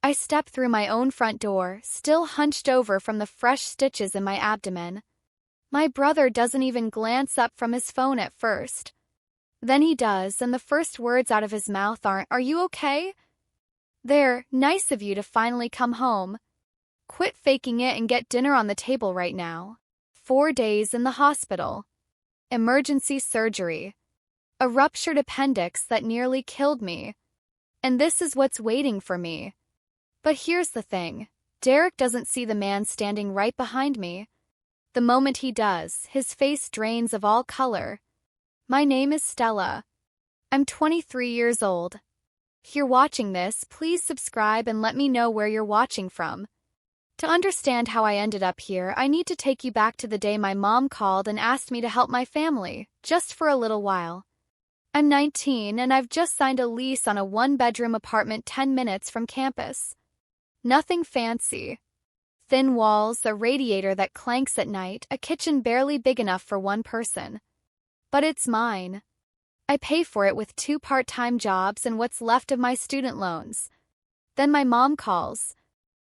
I step through my own front door, still hunched over from the fresh stitches in my abdomen. My brother doesn't even glance up from his phone at first. Then he does, and the first words out of his mouth aren't, "Are you okay?" They're, "Nice of you to finally come home. Quit faking it and get dinner on the table right now." 4 days in the hospital. Emergency surgery. A ruptured appendix that nearly killed me. And this is what's waiting for me. But here's the thing. Derek doesn't see the man standing right behind me. The moment he does, his face drains of all color. My name is Stella. I'm 23 years old. If you're watching this, please subscribe and let me know where you're watching from. To understand how I ended up here, I need to take you back to the day my mom called and asked me to help my family, just for a little while. I'm 19 and I've just signed a lease on a 1-bedroom apartment 10 minutes from campus. Nothing fancy. Thin walls, a radiator that clanks at night, a kitchen barely big enough for one person. But it's mine. I pay for it with 2 part-time jobs and what's left of my student loans. Then my mom calls.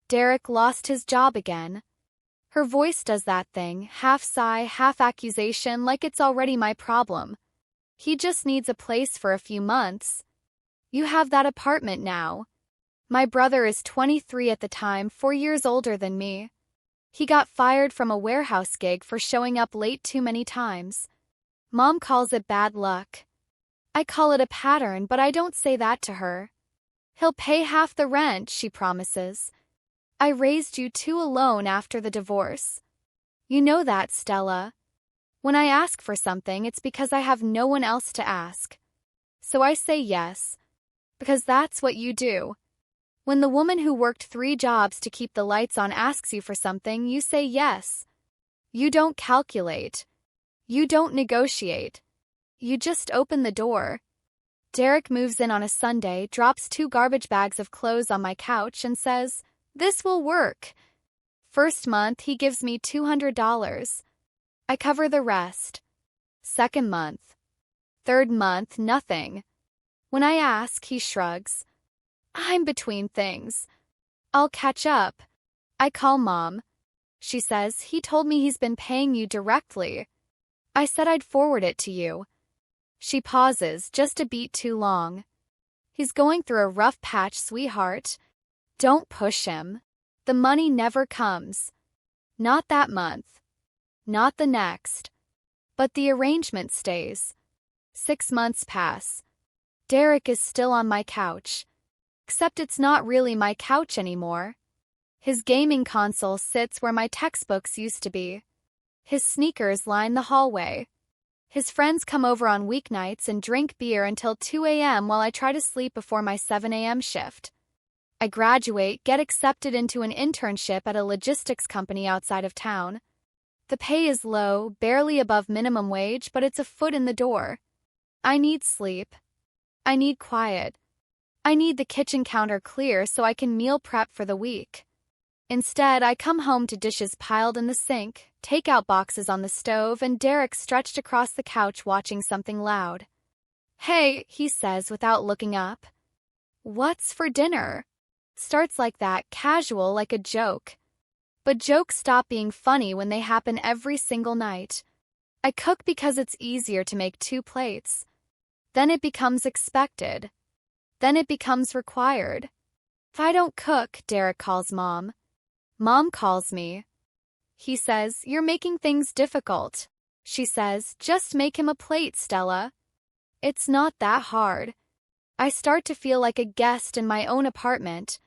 Derek lost his job again. Her voice does that thing, half sigh, half accusation, like it's already my problem. He just needs a place for a few months. You have that apartment now. My brother is 23 at the time, 4 years older than me. He got fired from a warehouse gig for showing up late too many times. Mom calls it bad luck. I call it a pattern, but I don't say that to her. He'll pay half the rent, she promises. I raised you 2 alone after the divorce. You know that, Stella. When I ask for something, it's because I have no one else to ask. So I say yes, because that's what you do. When the woman who worked 3 jobs to keep the lights on asks you for something, you say yes. You don't calculate. You don't negotiate. You just open the door. Derek moves in on a Sunday, drops 2 garbage bags of clothes on my couch and says, "This will work." First month, he gives me $200. I cover the rest. Second month. Third month, nothing. When I ask, he shrugs. I'm between things. I'll catch up. I call Mom. She says, "He told me he's been paying you directly." I said I'd forward it to you. She pauses, just a beat too long. "He's going through a rough patch, sweetheart. Don't push him. The money never comes. Not that month. Not the next. But the arrangement stays. 6 months pass. Derek is still on my couch. Except it's not really my couch anymore. His gaming console sits where my textbooks used to be. His sneakers line the hallway. His friends come over on weeknights and drink beer until 2 a.m. while I try to sleep before my 7 a.m. shift. I graduate, get accepted into an internship at a logistics company outside of town. The pay is low, barely above minimum wage, but it's a foot in the door. I need sleep. I need quiet. I need the kitchen counter clear so I can meal prep for the week. Instead, I come home to dishes piled in the sink, takeout boxes on the stove, and Derek stretched across the couch watching something loud. "Hey," he says without looking up. "What's for dinner?" Starts like that, casual, like a joke. But jokes stop being funny when they happen every single night. I cook because it's easier to make 2 plates. Then it becomes expected. Then it becomes required. If I don't cook, Derek calls Mom. Mom calls me. He says, "You're making things difficult." She says, "Just make him a plate, Stella." It's not that hard. I start to feel like a guest in my own apartment.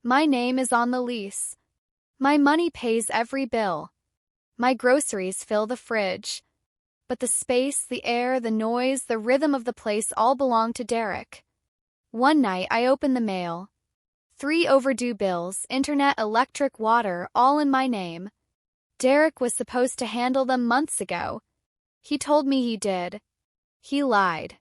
My name is on the lease. My money pays every bill. My groceries fill the fridge. But the space, the air, the noise, the rhythm of the place all belong to Derek. One night, I open the mail. 3 overdue bills, internet, electric, water, all in my name. Derek was supposed to handle them months ago. He told me he did. He lied.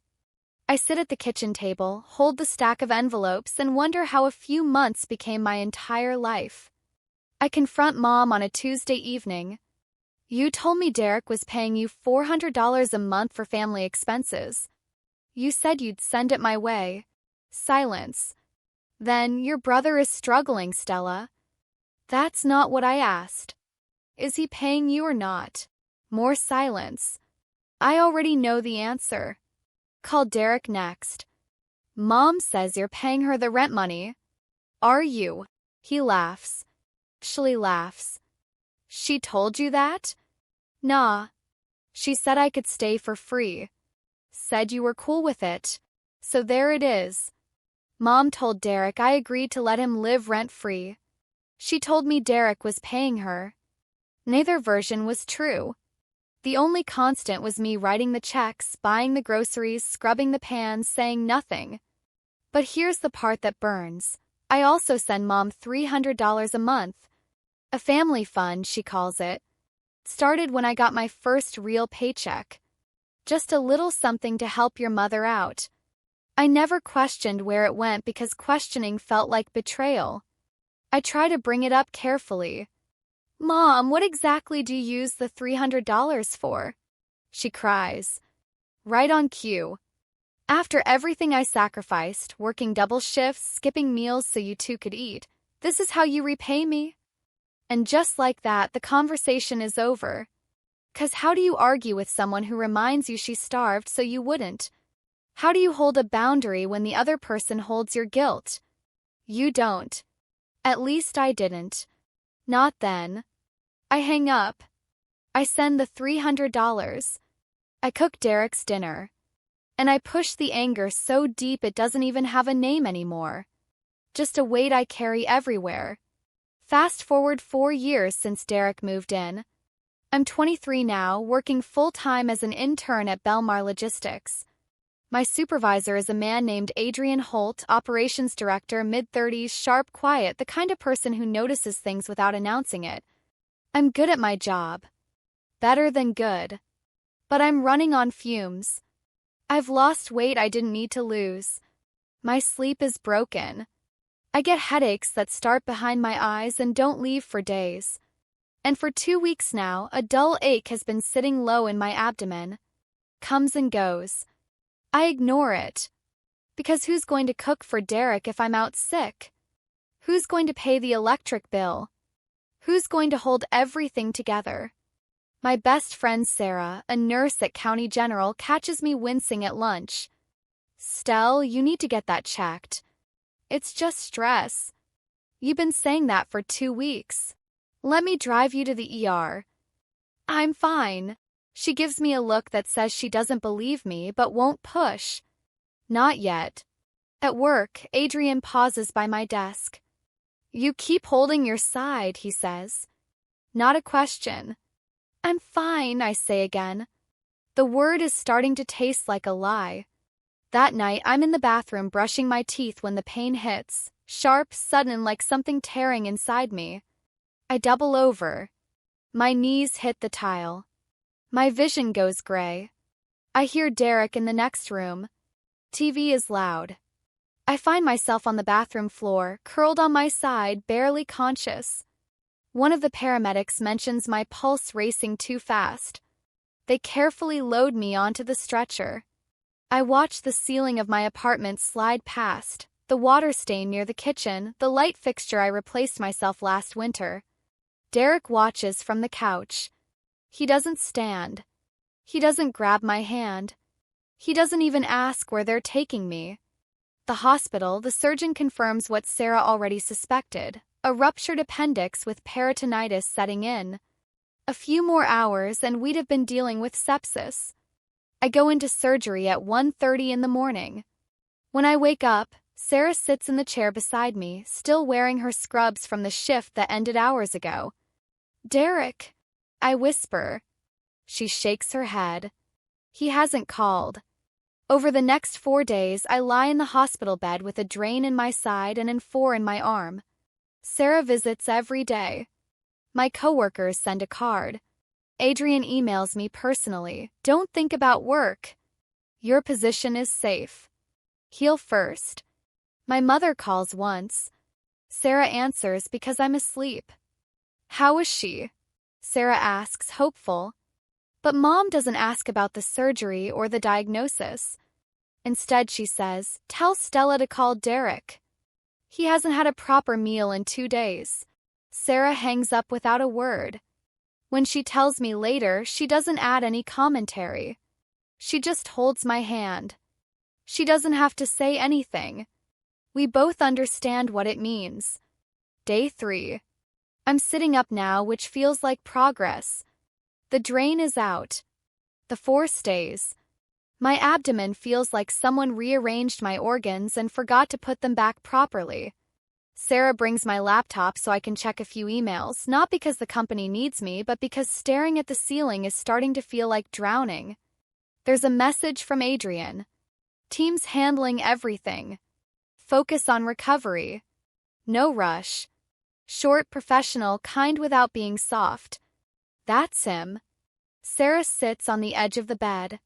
I sit at the kitchen table, hold the stack of envelopes, and wonder how a few months became my entire life. I confront Mom on a Tuesday evening. "You told me Derek was paying you $400 a month for family expenses. You said you'd send it my way." Silence. Then your brother is struggling, Stella. That's not what I asked. Is he paying you or not? More silence. I already know the answer. Call Derek next. Mom says you're paying her the rent money. Are you? He laughs. Actually laughs. She told you that? Nah. She said I could stay for free. Said you were cool with it. So there it is. Mom told Derek I agreed to let him live rent-free. She told me Derek was paying her. Neither version was true. The only constant was me writing the checks, buying the groceries, scrubbing the pans, saying nothing. But here's the part that burns. I also send Mom $300 a month. A family fund, she calls it. Started when I got my first real paycheck. Just a little something to help your mother out. I never questioned where it went because questioning felt like betrayal. I try to bring it up carefully. Mom, what exactly do you use the $300 for? She cries. Right on cue. After everything I sacrificed, working double shifts, skipping meals so you two could eat, this is how you repay me? And just like that, the conversation is over. 'Cause how do you argue with someone who reminds you she starved so you wouldn't? How do you hold a boundary when the other person holds your guilt? You don't. At least I didn't. Not then. I hang up. I send the $300. I cook Derek's dinner. And I push the anger so deep it doesn't even have a name anymore. Just a weight I carry everywhere. Fast forward 4 years since Derek moved in. I'm 23 now, working full-time as an intern at Belmar Logistics. My supervisor is a man named Adrian Holt, operations director, mid-30s, sharp, quiet, the kind of person who notices things without announcing it. I'm good at my job. Better than good. But I'm running on fumes. I've lost weight I didn't need to lose. My sleep is broken. I get headaches that start behind my eyes and don't leave for days. And for 2 weeks now, a dull ache has been sitting low in my abdomen. Comes and goes. I ignore it. Because who's going to cook for Derek if I'm out sick? Who's going to pay the electric bill? Who's going to hold everything together? My best friend Sarah, a nurse at County General, catches me wincing at lunch. Stell, you need to get that checked. It's just stress. You've been saying that for 2 weeks. Let me drive you to the ER. I'm fine. She gives me a look that says she doesn't believe me but won't push. Not yet. At work, Adrian pauses by my desk. You keep holding your side, he says. Not a question. I'm fine, I say again. The word is starting to taste like a lie. That night, I'm in the bathroom brushing my teeth when the pain hits, sharp, sudden, like something tearing inside me. I double over. My knees hit the tile. My vision goes gray. I hear Derek in the next room. TV is loud. I find myself on the bathroom floor, curled on my side, barely conscious. One of the paramedics mentions my pulse racing too fast. They carefully load me onto the stretcher. I watch the ceiling of my apartment slide past, the water stain near the kitchen, the light fixture I replaced myself last winter. Derek watches from the couch. He doesn't stand. He doesn't grab my hand. He doesn't even ask where they're taking me. The hospital, the surgeon confirms what Sarah already suspected, a ruptured appendix with peritonitis setting in. A few more hours and we'd have been dealing with sepsis. I go into surgery at 1:30 in the morning. When I wake up, Sarah sits in the chair beside me, still wearing her scrubs from the shift that ended hours ago. Derek, I whisper. She shakes her head. He hasn't called. Over the next 4 days, I lie in the hospital bed with a drain in my side and 4 in my arm. Sarah visits every day. My coworkers send a card. Adrian emails me personally. Don't think about work. Your position is safe. Heal first. My mother calls once. Sarah answers because I'm asleep. How is she? Sarah asks, hopeful. But Mom doesn't ask about the surgery or the diagnosis. Instead, she says, tell Stella to call Derek. He hasn't had a proper meal in 2 days. Sarah hangs up without a word. When she tells me later, she doesn't add any commentary. She just holds my hand. She doesn't have to say anything. We both understand what it means. Day 3. I'm sitting up now, which feels like progress. The drain is out. The 4 stays. My abdomen feels like someone rearranged my organs and forgot to put them back properly. Sarah brings my laptop so I can check a few emails, not because the company needs me, but because staring at the ceiling is starting to feel like drowning. There's a message from Adrian. Team's handling everything. Focus on recovery. No rush. Short, professional, kind without being soft. That's him. Sarah sits on the edge of the bed.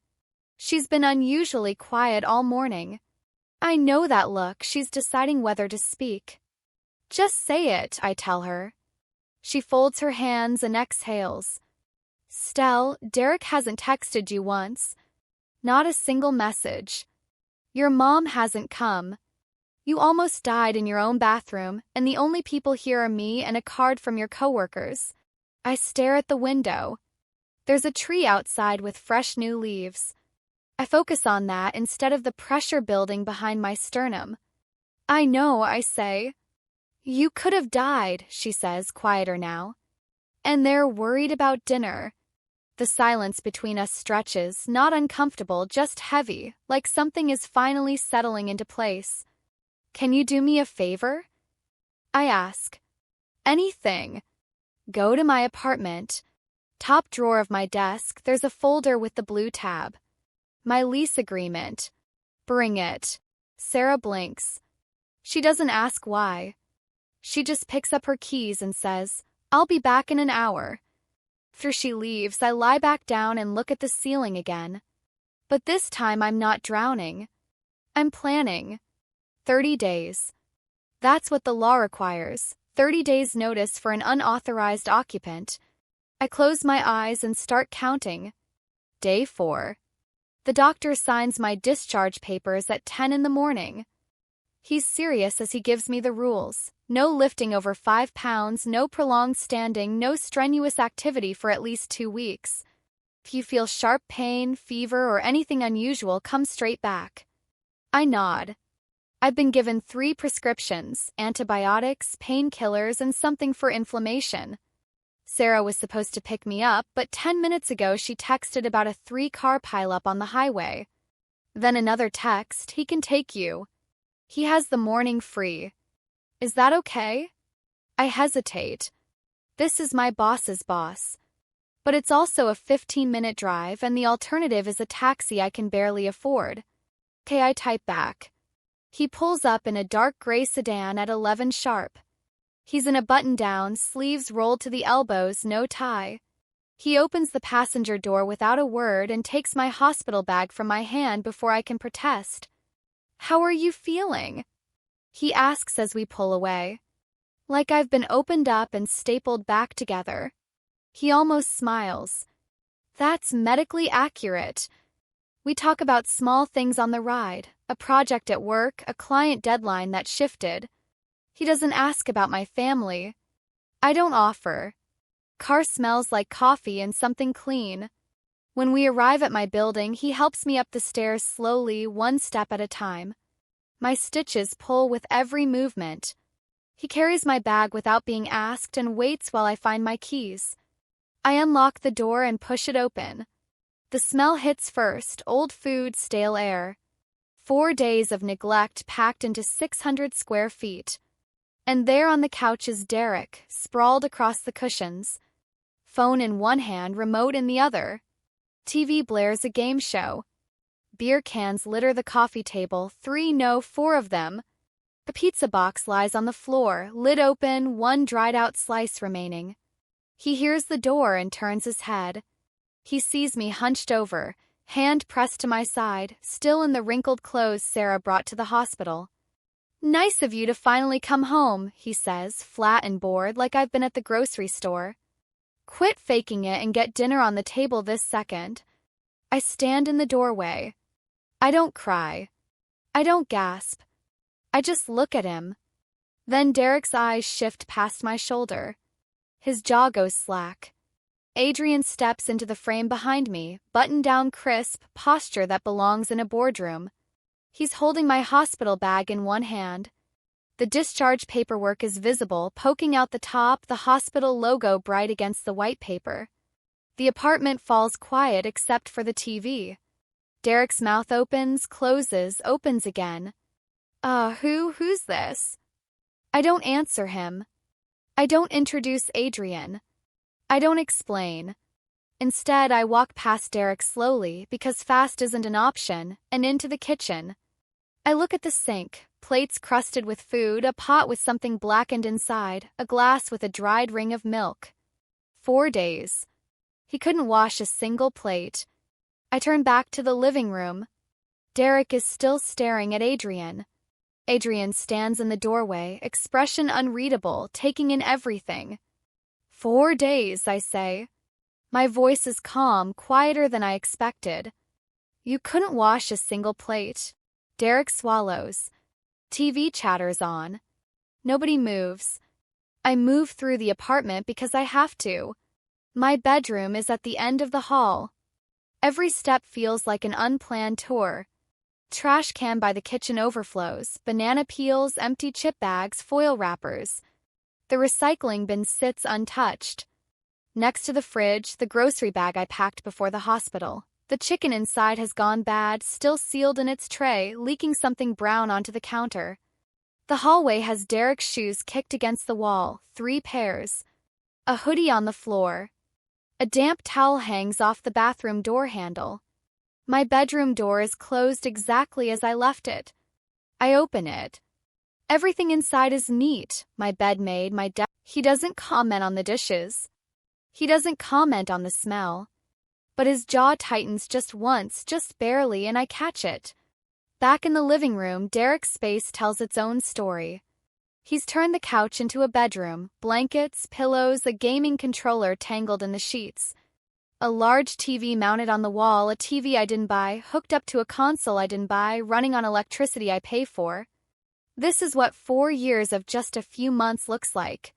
She's been unusually quiet all morning. I know that look. She's deciding whether to speak. Just say it, I tell her. She folds her hands and exhales. Stell, Derek hasn't texted you once. Not a single message. Your mom hasn't come. You almost died in your own bathroom, and the only people here are me and a card from your coworkers. I stare at the window. There's a tree outside with fresh new leaves. I focus on that instead of the pressure building behind my sternum. I know, I say. You could have died, she says, quieter now. And they're worried about dinner. The silence between us stretches, not uncomfortable, just heavy, like something is finally settling into place. Can you do me a favor? I ask. Anything. Go to my apartment. Top drawer of my desk, there's a folder with the blue tab. My lease agreement. Bring it. Sarah blinks. She doesn't ask why. She just picks up her keys and says, I'll be back in an hour. After she leaves, I lie back down and look at the ceiling again. But this time I'm not drowning. I'm planning. 30 days. That's what the law requires. 30 days notice for an unauthorized occupant. I close my eyes and start counting. Day 4. The doctor signs my discharge papers at 10 in the morning. He's serious as he gives me the rules. No lifting over 5 pounds, no prolonged standing, no strenuous activity for at least 2 weeks. If you feel sharp pain, fever, or anything unusual, come straight back. I nod. I've been given 3 prescriptions, antibiotics, painkillers, and something for inflammation. Sarah was supposed to pick me up, but 10 minutes ago she texted about a 3-car pileup on the highway. Then another text, he can take you. He has the morning free. Is that okay? I hesitate. This is my boss's boss. But it's also a 15-minute drive, and the alternative is a taxi I can barely afford. Okay, I type back. He pulls up in a dark gray sedan at 11 sharp. He's in a button-down, sleeves rolled to the elbows, no tie. He opens the passenger door without a word and takes my hospital bag from my hand before I can protest. How are you feeling? He asks as we pull away. Like I've been opened up and stapled back together. He almost smiles. That's medically accurate. We talk about small things on the ride, a project at work, a client deadline that shifted. He doesn't ask about my family. I don't offer. Car smells like coffee and something clean. When we arrive at my building, he helps me up the stairs slowly, one step at a time. My stitches pull with every movement. He carries my bag without being asked and waits while I find my keys. I unlock the door and push it open. The smell hits first, old food, stale air. 4 days of neglect packed into 600 square feet. And there on the couch is Derek, sprawled across the cushions. Phone in one hand, remote in the other. TV blares a game show. Beer cans litter the coffee table, 4 of them. The pizza box lies on the floor, lid open, one dried-out slice remaining. He hears the door and turns his head. He sees me hunched over, hand pressed to my side, still in the wrinkled clothes Sarah brought to the hospital. Nice of you to finally come home, he says, flat and bored, like I've been at the grocery store. Quit faking it and get dinner on the table this second. I stand in the doorway. I don't cry. I don't gasp. I just look at him. Then Derek's eyes shift past my shoulder. His jaw goes slack. Adrian steps into the frame behind me, button-down crisp, posture that belongs in a boardroom. He's holding my hospital bag in one hand. The discharge paperwork is visible, poking out the top, the hospital logo bright against the white paper. The apartment falls quiet except for the TV. Derek's mouth opens, closes, opens again. Who's this? I don't answer him. I don't introduce Adrian. I don't explain. Instead, I walk past Derek slowly because fast isn't an option, and into the kitchen. I look at the sink, plates crusted with food, a pot with something blackened inside, a glass with a dried ring of milk. 4 days. He couldn't wash a single plate. I turn back to the living room. Derek is still staring at Adrian. Adrian stands in the doorway, expression unreadable, taking in everything. 4 days, I say. My voice is calm, quieter than I expected. You couldn't wash a single plate. Derek swallows. TV chatters on. Nobody moves. I move through the apartment because I have to. My bedroom is at the end of the hall. Every step feels like an unplanned tour. Trash can by the kitchen overflows, banana peels, empty chip bags, foil wrappers. The recycling bin sits untouched. Next to the fridge, the grocery bag I packed before the hospital. The chicken inside has gone bad, still sealed in its tray, leaking something brown onto the counter. The hallway has Derek's shoes kicked against the wall, 3 pairs. A hoodie on the floor. A damp towel hangs off the bathroom door handle. My bedroom door is closed exactly as I left it. I open it. Everything inside is neat. My bed made, my desk. He doesn't comment on the dishes. He doesn't comment on the smell. But his jaw tightens just once, just barely, and I catch it. Back in the living room, Derek's space tells its own story. He's turned the couch into a bedroom, blankets, pillows, a gaming controller tangled in the sheets. A large TV mounted on the wall, a TV I didn't buy, hooked up to a console I didn't buy, running on electricity I pay for. This is what 4 years of just a few months looks like.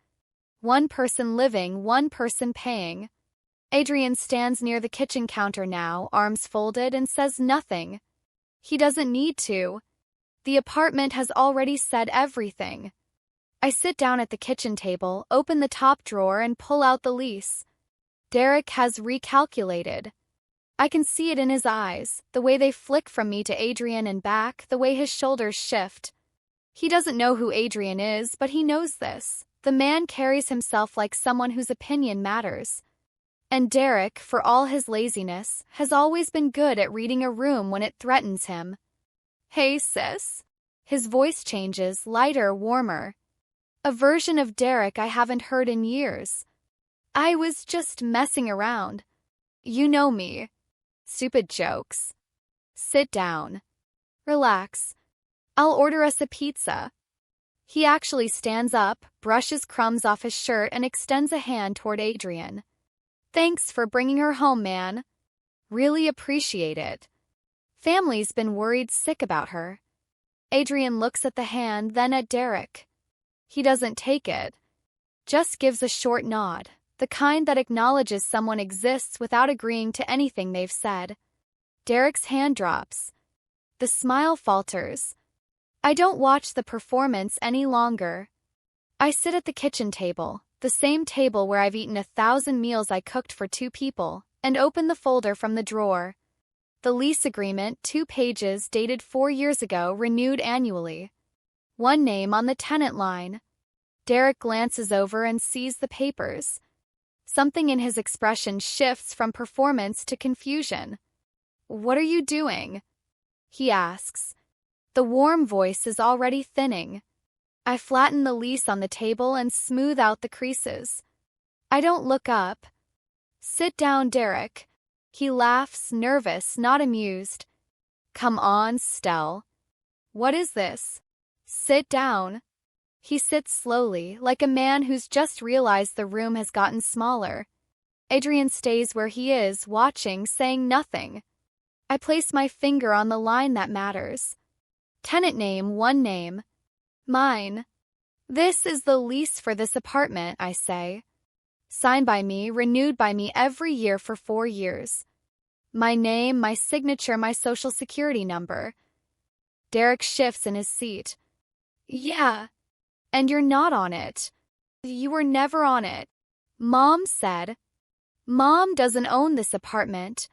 One person living, one person paying. Adrian stands near the kitchen counter now, arms folded, and says nothing. He doesn't need to. The apartment has already said everything. I sit down at the kitchen table, open the top drawer, and pull out the lease. Derek has recalculated. I can see it in his eyes, the way they flick from me to Adrian and back, the way his shoulders shift. He doesn't know who Adrian is, but he knows this. The man carries himself like someone whose opinion matters. And Derek, for all his laziness, has always been good at reading a room when it threatens him. Hey, sis. His voice changes, lighter, warmer. A version of Derek I haven't heard in years. I was just messing around. You know me. Stupid jokes. Sit down. Relax. I'll order us a pizza. He actually stands up, brushes crumbs off his shirt, and extends a hand toward Adrian. Thanks for bringing her home, man. Really appreciate it. Family's been worried sick about her. Adrian looks at the hand, then at Derek. He doesn't take it. Just gives a short nod, the kind that acknowledges someone exists without agreeing to anything they've said. Derek's hand drops. The smile falters. I don't watch the performance any longer. I sit at the kitchen table, the same table where I've eaten 1,000 meals I cooked for 2 people, and open the folder from the drawer. The lease agreement, 2 pages, dated 4 years ago, renewed annually. One name on the tenant line. Derek glances over and sees the papers. Something in his expression shifts from performance to confusion. What are you doing? He asks. The warm voice is already thinning. I flatten the lease on the table and smooth out the creases. I don't look up. Sit down, Derek. He laughs, nervous, not amused. Come on, Stell. What is this? Sit down. He sits slowly, like a man who's just realized the room has gotten smaller. Adrian stays where he is, watching, saying nothing. I place my finger on the line that matters. Tenant name, one name. Mine. This is the lease for this apartment, I say. Signed by me, renewed by me every year for 4 years. My name, my signature, my social security number. Derek shifts in his seat. Yeah. And you're not on it. You were never on it. Mom said. Mom doesn't own this apartment.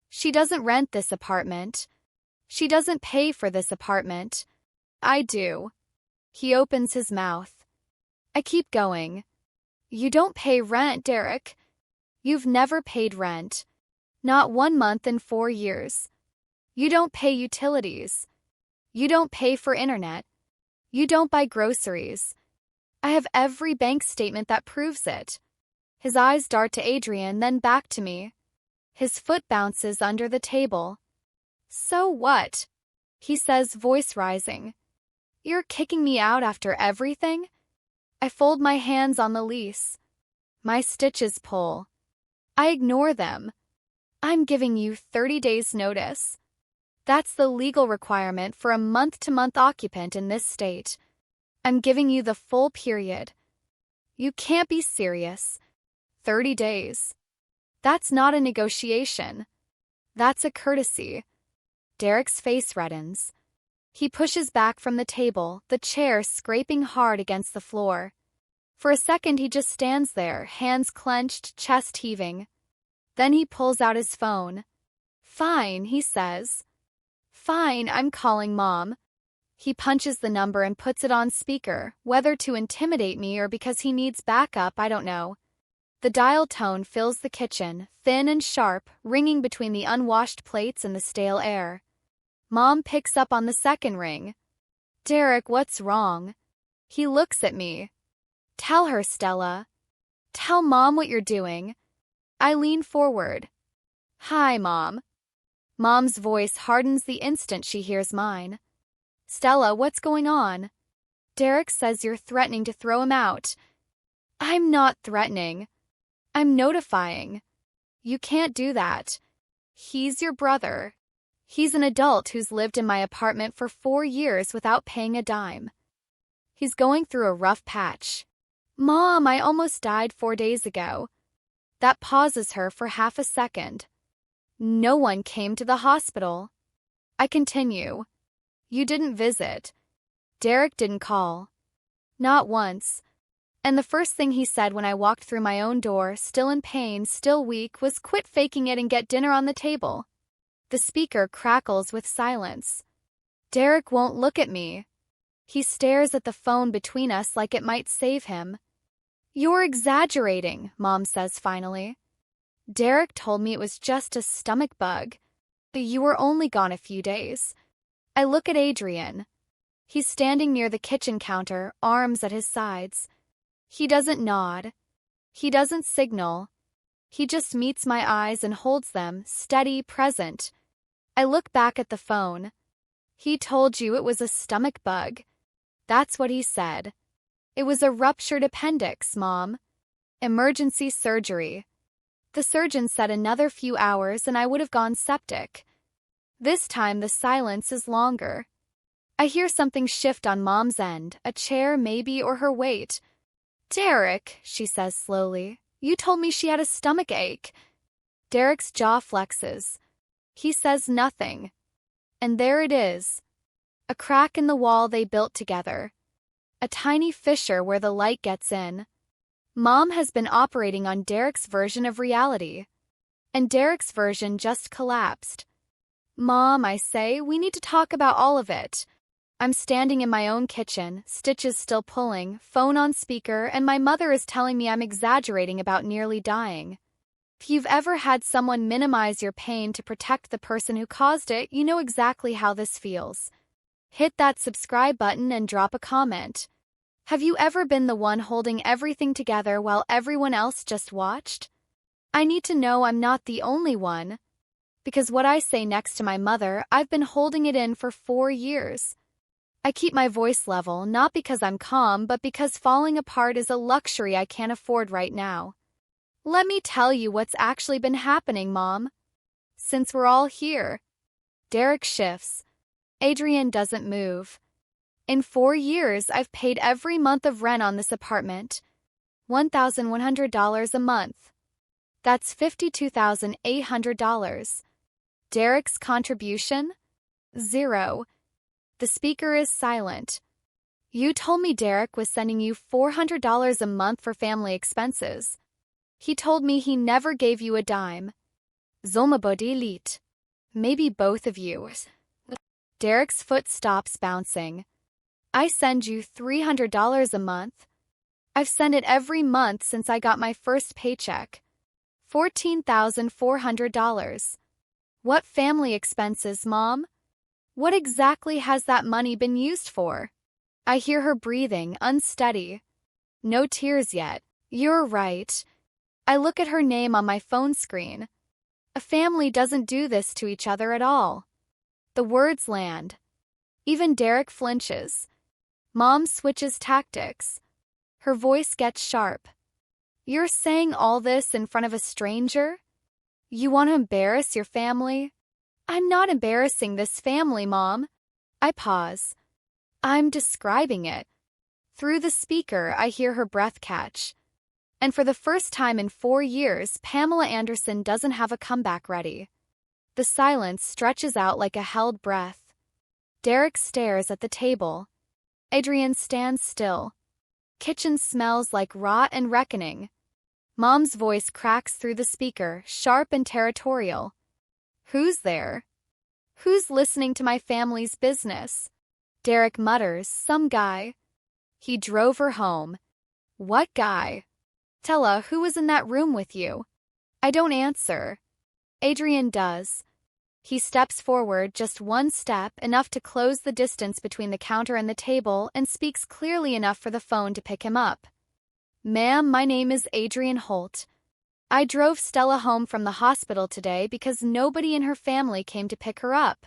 She doesn't rent this apartment. She doesn't pay for this apartment. I do. He opens his mouth. I keep going. You don't pay rent, Derek. You've never paid rent. Not 1 month in 4 years. You don't pay utilities. You don't pay for internet. You don't buy groceries. I have every bank statement that proves it. His eyes dart to Adrian, then back to me. His foot bounces under the table. So what? He says, voice rising. You're kicking me out after everything? I fold my hands on the lease. My stitches pull. I ignore them. I'm giving you 30 days' notice. That's the legal requirement for a month-to-month occupant in this state. I'm giving you the full period. You can't be serious. 30 days. That's not a negotiation. That's a courtesy. Derek's face reddens. He pushes back from the table, the chair scraping hard against the floor. For a second he just stands there, hands clenched, chest heaving. Then he pulls out his phone. Fine, he says. Fine, I'm calling Mom. He punches the number and puts it on speaker, whether to intimidate me or because he needs backup, I don't know. The dial tone fills the kitchen, thin and sharp, ringing between the unwashed plates and the stale air. Mom picks up on the second ring. Derek, what's wrong? He looks at me. Tell her, Stella. Tell Mom what you're doing. I lean forward. Hi, Mom. Mom's voice hardens the instant she hears mine. Stella, what's going on? Derek says you're threatening to throw him out. I'm not threatening. I'm notifying. You can't do that. He's your brother. He's an adult who's lived in my apartment for 4 years without paying a dime. He's going through a rough patch. Mom, I almost died 4 days ago. That pauses her for half a second. No one came to the hospital. I continue. You didn't visit. Derek didn't call. Not once. And the first thing he said when I walked through my own door, still in pain, still weak, was quit faking it and get dinner on the table. The speaker crackles with silence. Derek won't look at me. He stares at the phone between us like it might save him. You're exaggerating, Mom says finally. Derek told me it was just a stomach bug. You were only gone a few days. I look at Adrian. He's standing near the kitchen counter, arms at his sides. He doesn't nod. He doesn't signal. He just meets my eyes and holds them, steady, present. I look back at the phone. He told you it was a stomach bug. That's what he said. It was a ruptured appendix, Mom. Emergency surgery. The surgeon said another few hours and I would have gone septic. This time the silence is longer. I hear something shift on Mom's end, a chair maybe or her weight. Derek, she says slowly, you told me she had a stomach ache. Derek's jaw flexes. He says nothing. And there it is. A crack in the wall they built together. A tiny fissure where the light gets in. Mom has been operating on Derek's version of reality. And Derek's version just collapsed. Mom, I say, we need to talk about all of it. I'm standing in my own kitchen, stitches still pulling, phone on speaker, and my mother is telling me I'm exaggerating about nearly dying. If you've ever had someone minimize your pain to protect the person who caused it, you know exactly how this feels. Hit that subscribe button and drop a comment. Have you ever been the one holding everything together while everyone else just watched? I need to know I'm not the only one. Because what I say next to my mother, I've been holding it in for 4 years. I keep my voice level, not because I'm calm, but because falling apart is a luxury I can't afford right now. Let me tell you what's actually been happening, Mom. Since we're all here. Derek shifts. Adrian doesn't move. In 4 years, I've paid every month of rent on this apartment. $1,100 a month. That's $52,800. Derek's contribution? Zero. The speaker is silent. You told me Derek was sending you $400 a month for family expenses. He told me he never gave you a dime. Zolmabodilit. Maybe both of you. Derek's foot stops bouncing. I send you $300 a month. I've sent it every month since I got my first paycheck. $14,400. What family expenses, Mom? What exactly has that money been used for? I hear her breathing, unsteady. No tears yet. You're right. I look at her name on my phone screen. A family doesn't do this to each other at all. The words land. Even Derek flinches. Mom switches tactics. Her voice gets sharp. You're saying all this in front of a stranger? You want to embarrass your family? I'm not embarrassing this family, Mom. I pause. I'm describing it. Through the speaker, I hear her breath catch. And for the first time in 4 years, Pamela Anderson doesn't have a comeback ready. The silence stretches out like a held breath. Derek stares at the table. Adrian stands still. Kitchen smells like rot and reckoning. Mom's voice cracks through the speaker, sharp and territorial. Who's there? Who's listening to my family's business? Derek mutters, some guy. He drove her home. What guy? Stella, who was in that room with you? I don't answer. Adrian does. He steps forward just one step, enough to close the distance between the counter and the table, and speaks clearly enough for the phone to pick him up. Ma'am, my name is Adrian Holt. I drove Stella home from the hospital today because nobody in her family came to pick her up.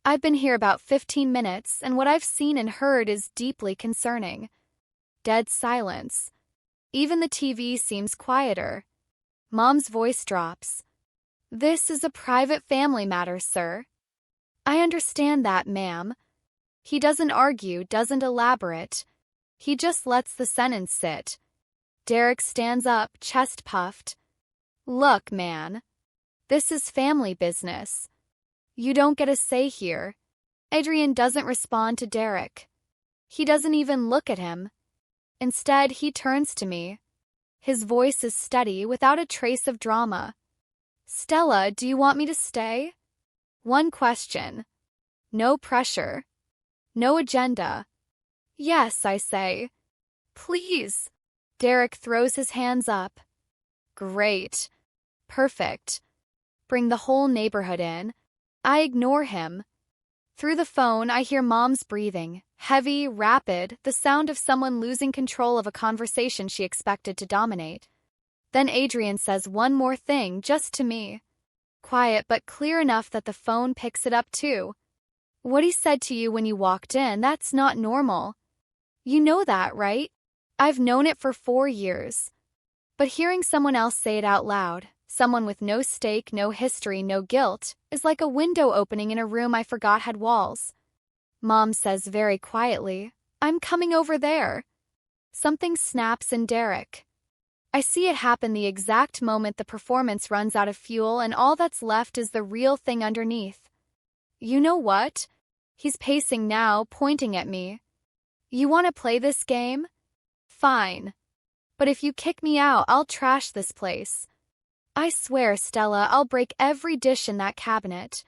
I've been here about 15 minutes, and what I've seen and heard is deeply concerning. Dead silence. Even the TV seems quieter. Mom's voice drops. This is a private family matter, sir. I understand that, ma'am. He doesn't argue, doesn't elaborate. He just lets the sentence sit. Derek stands up, chest puffed. Look, man. This is family business. You don't get a say here. Adrian doesn't respond to Derek. He doesn't even look at him. Instead, he turns to me. His voice is steady, without a trace of drama. Stella, do you want me to stay? One question. No pressure. No agenda. Yes, I say. Please. Derek throws his hands up. Great. Perfect. Bring the whole neighborhood in. I ignore him. Through the phone, I hear Mom's breathing, heavy, rapid, the sound of someone losing control of a conversation she expected to dominate. Then Adrian says one more thing, just to me. Quiet but clear enough that the phone picks it up too. What he said to you when you walked in, that's not normal. You know that, right? I've known it for 4 years. But hearing someone else say it out loud, someone with no stake, no history, no guilt, is like a window opening in a room I forgot had walls. Mom says very quietly, I'm coming over there. Something snaps in Derek. I see it happen the exact moment the performance runs out of fuel and all that's left is the real thing underneath. You know what? He's pacing now, pointing at me. You want to play this game? Fine. But if you kick me out, I'll trash this place. I swear, Stella, I'll break every dish in that cabinet.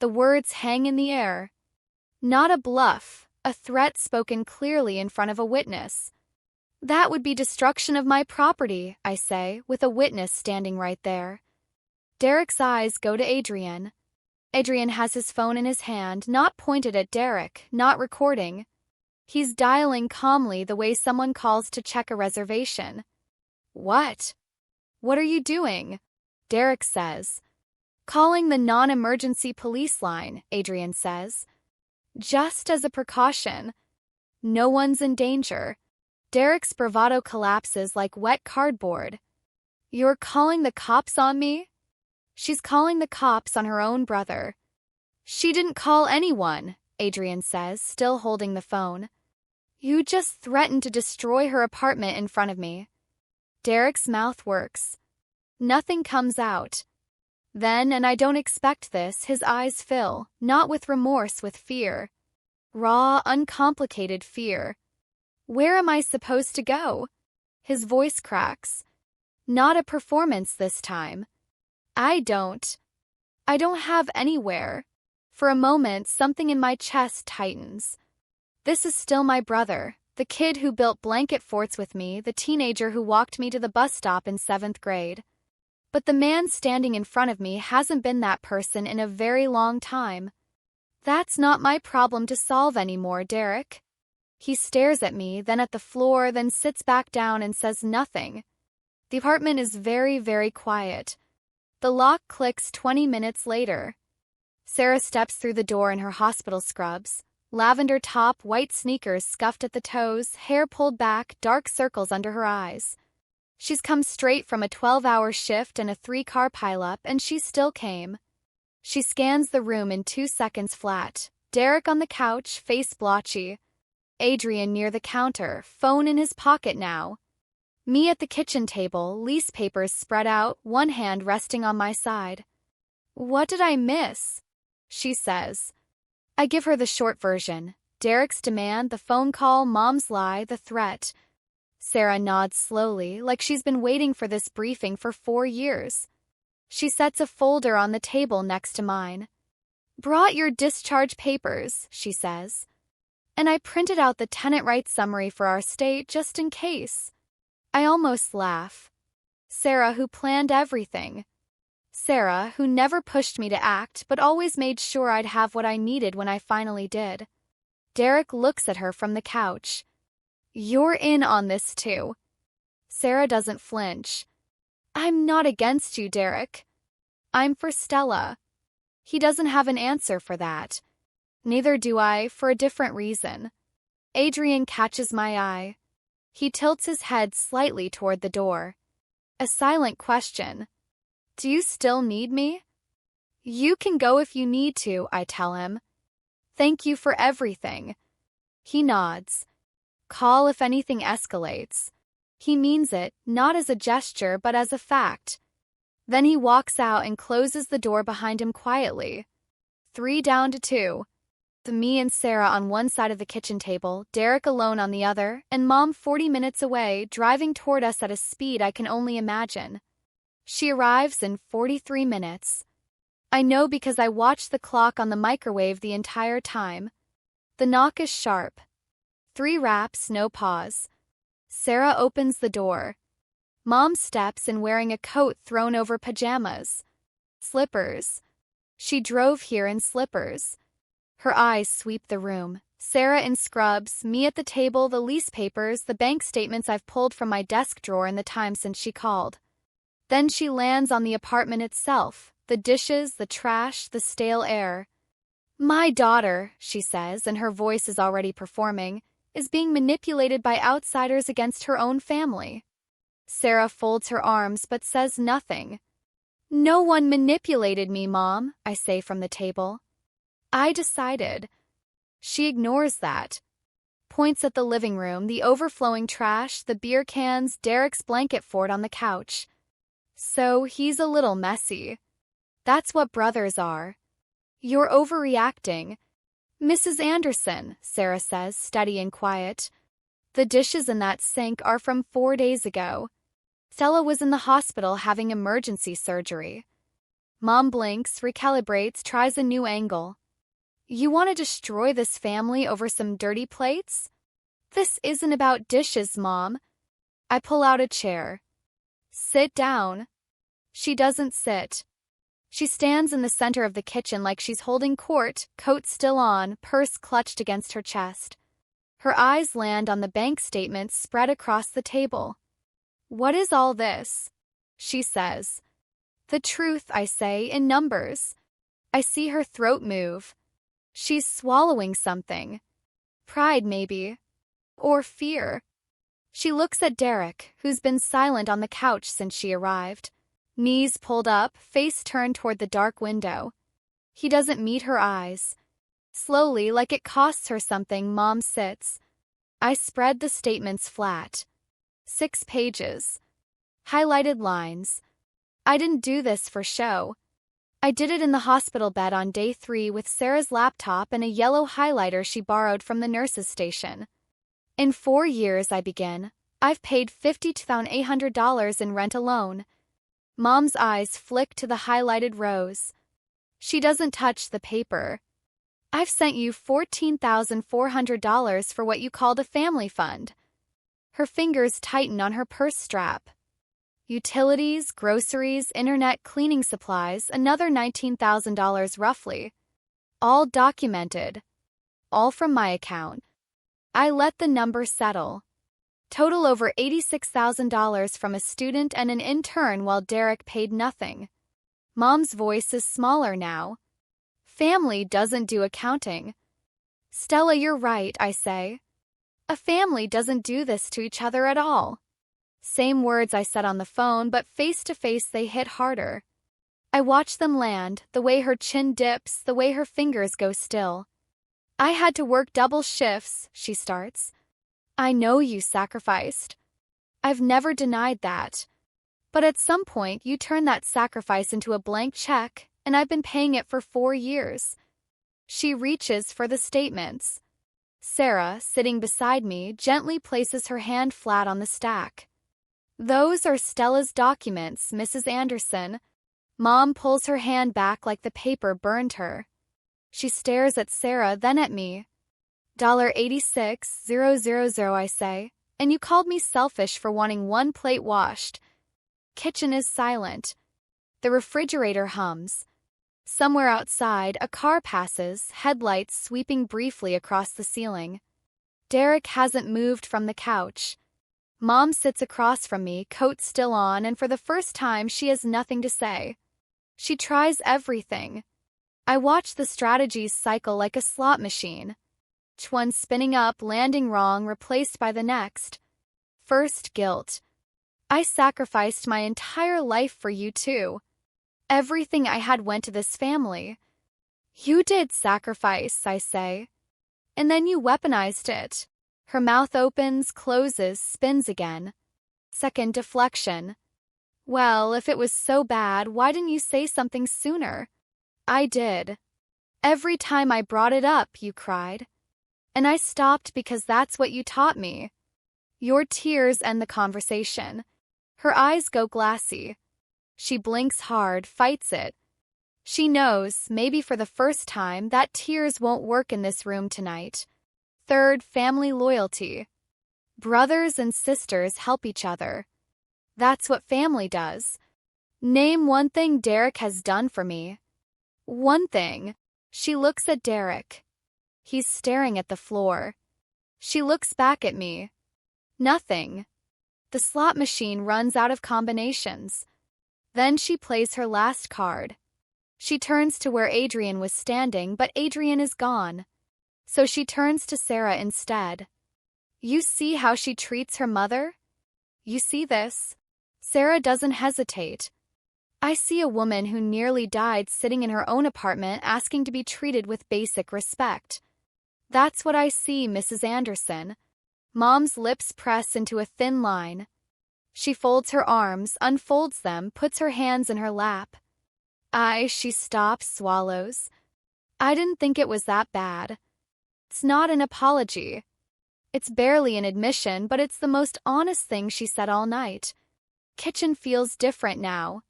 The words hang in the air. Not a bluff, a threat spoken clearly in front of a witness. That would be destruction of my property, I say, with a witness standing right there. Derek's eyes go to Adrian. Adrian has his phone in his hand, not pointed at Derek, not recording. He's dialing calmly the way someone calls to check a reservation. What? What are you doing? Derek says. Calling the non-emergency police line, Adrian says. Just as a precaution. No one's in danger. Derek's bravado collapses like wet cardboard. You're calling the cops on me? She's calling the cops on her own brother. She didn't call anyone, Adrian says, still holding the phone. You just threatened to destroy her apartment in front of me. Derek's mouth works. Nothing comes out. Then, and I don't expect this, his eyes fill, not with remorse, with fear. Raw, uncomplicated fear. Where am I supposed to go? His voice cracks. Not a performance this time. I don't have anywhere. For a moment, something in my chest tightens. This is still my brother, the kid who built blanket forts with me, the teenager who walked me to the bus stop in 7th grade. But the man standing in front of me hasn't been that person in a very long time. That's not my problem to solve anymore, Derek. He stares at me, then at the floor, then sits back down and says nothing. The apartment is very, very quiet. The lock clicks 20 minutes later. Sarah steps through the door in her hospital scrubs. Lavender top, white sneakers scuffed at the toes, hair pulled back, dark circles under her eyes. She's come straight from a 12-hour shift and a 3-car pileup, and she still came. She scans the room in 2 seconds flat. Derek on the couch, face blotchy. Adrian near the counter, phone in his pocket now. Me at the kitchen table, lease papers spread out, one hand resting on my side. What did I miss? She says. I give her the short version. Derek's demand, the phone call, Mom's lie, the threat. Sarah nods slowly, like she's been waiting for this briefing for 4 years. She sets a folder on the table next to mine. Brought your discharge papers, she says. And I printed out the tenant rights summary for our state just in case. I almost laugh. Sarah, who planned everything. Sarah, who never pushed me to act but always made sure I'd have what I needed when I finally did. Derek looks at her from the couch. You're in on this too. Sarah doesn't flinch. I'm not against you, Derek. I'm for Stella. He doesn't have an answer for that. Neither do I, for a different reason. Adrian catches my eye. He tilts his head slightly toward the door. A silent question. Do you still need me? You can go if you need to, I tell him. Thank you for everything. He nods. Call if anything escalates. He means it, not as a gesture but as a fact. Then he walks out and closes the door behind him quietly. 3 down to 2. Me and Sarah on one side of the kitchen table, Derek alone on the other, and Mom 40 minutes away, driving toward us at a speed I can only imagine. She arrives in 43 minutes. I know because I watched the clock on the microwave the entire time. The knock is sharp. 3 raps, no pause. Sarah opens the door. Mom steps in wearing a coat thrown over pajamas. Slippers. She drove here in slippers. Her eyes sweep the room. Sarah in scrubs, me at the table, the lease papers, the bank statements I've pulled from my desk drawer in the time since she called. Then she lands on the apartment itself, the dishes, the trash, the stale air. My daughter, she says, and her voice is already performing, is being manipulated by outsiders against her own family. Sarah folds her arms but says nothing. No one manipulated me, Mom, I say from the table. I decided. She ignores that. Points at the living room, the overflowing trash, the beer cans, Derek's blanket fort on the couch. So he's a little messy. That's what brothers are. You're overreacting. Mrs. Anderson, Sarah says, steady and quiet. The dishes in that sink are from 4 days ago. Stella was in the hospital having emergency surgery. Mom blinks, recalibrates, tries a new angle. You want to destroy this family over some dirty plates? This isn't about dishes, Mom. I pull out a chair. Sit down. She doesn't sit. She stands in the center of the kitchen like she's holding court, coat still on, purse clutched against her chest. Her eyes land on the bank statements spread across the table. What is all this? She says. The truth, I say, in numbers. I see her throat move. She's swallowing something. Pride, maybe. Or fear. She looks at Derek, who's been silent on the couch since she arrived. Knees pulled up, face turned toward the dark window. He doesn't meet her eyes. Slowly, like it costs her something, Mom sits. I spread the statements flat. 6 pages. Highlighted lines. I didn't do this for show. I did it in the hospital bed on day 3 with Sarah's laptop and a yellow highlighter she borrowed from the nurse's station. In 4 years, I begin. I've paid $52,800 in rent alone. Mom's eyes flick to the highlighted rows. She doesn't touch the paper. I've sent you $14,400 for what you called a family fund. Her fingers tighten on her purse strap. Utilities, groceries, internet, cleaning supplies, another $19,000 roughly. All documented. All from my account. I let the number settle. Total over $86,000 from a student and an intern while Derek paid nothing. Mom's voice is smaller now. Family doesn't do accounting. Stella, you're right, I say. A family doesn't do this to each other at all. Same words I said on the phone, but face to face they hit harder. I watch them land, the way her chin dips, the way her fingers go still. I had to work double shifts, she starts. I know you sacrificed. I've never denied that. But at some point you turn that sacrifice into a blank check, and I've been paying it for 4 years. She reaches for the statements. Sarah, sitting beside me, gently places her hand flat on the stack. Those are Stella's documents, Mrs. Anderson. Mom pulls her hand back like the paper burned her. She stares at Sarah, then at me. $86,000, I say, and you called me selfish for wanting 1 plate washed. Kitchen is silent. The refrigerator hums. Somewhere outside, a car passes, headlights sweeping briefly across the ceiling. Derek hasn't moved from the couch. Mom sits across from me, coat still on, and for the first time she has nothing to say. She tries everything. I watch the strategies cycle like a slot machine. Each one spinning up, landing wrong, replaced by the next. First, guilt. I sacrificed my entire life for you too. Everything I had went to this family. You did sacrifice, I say. And then you weaponized it. Her mouth opens, closes, spins again. Second, deflection. Well, if it was so bad, why didn't you say something sooner? I did. Every time I brought it up, you cried. And I stopped because that's what you taught me. Your tears end the conversation. Her eyes go glassy. She blinks hard, fights it. She knows, maybe for the first time, that tears won't work in this room tonight. Third, family loyalty. Brothers and sisters help each other. That's what family does. Name one thing Derek has done for me. One thing. She looks at Derek. He's staring at the floor. She looks back at me. Nothing. The slot machine runs out of combinations. Then she plays her last card. She turns to where Adrian was standing, but Adrian is gone. So she turns to Sarah instead. You see how she treats her mother? You see this? Sarah doesn't hesitate. I see a woman who nearly died sitting in her own apartment asking to be treated with basic respect. That's what I see, Mrs. Anderson. Mom's lips press into a thin line. She folds her arms, unfolds them, puts her hands in her lap. She stops, swallows. I didn't think it was that bad. It's not an apology. It's barely an admission, but it's the most honest thing she said all night. Kitchen feels different now.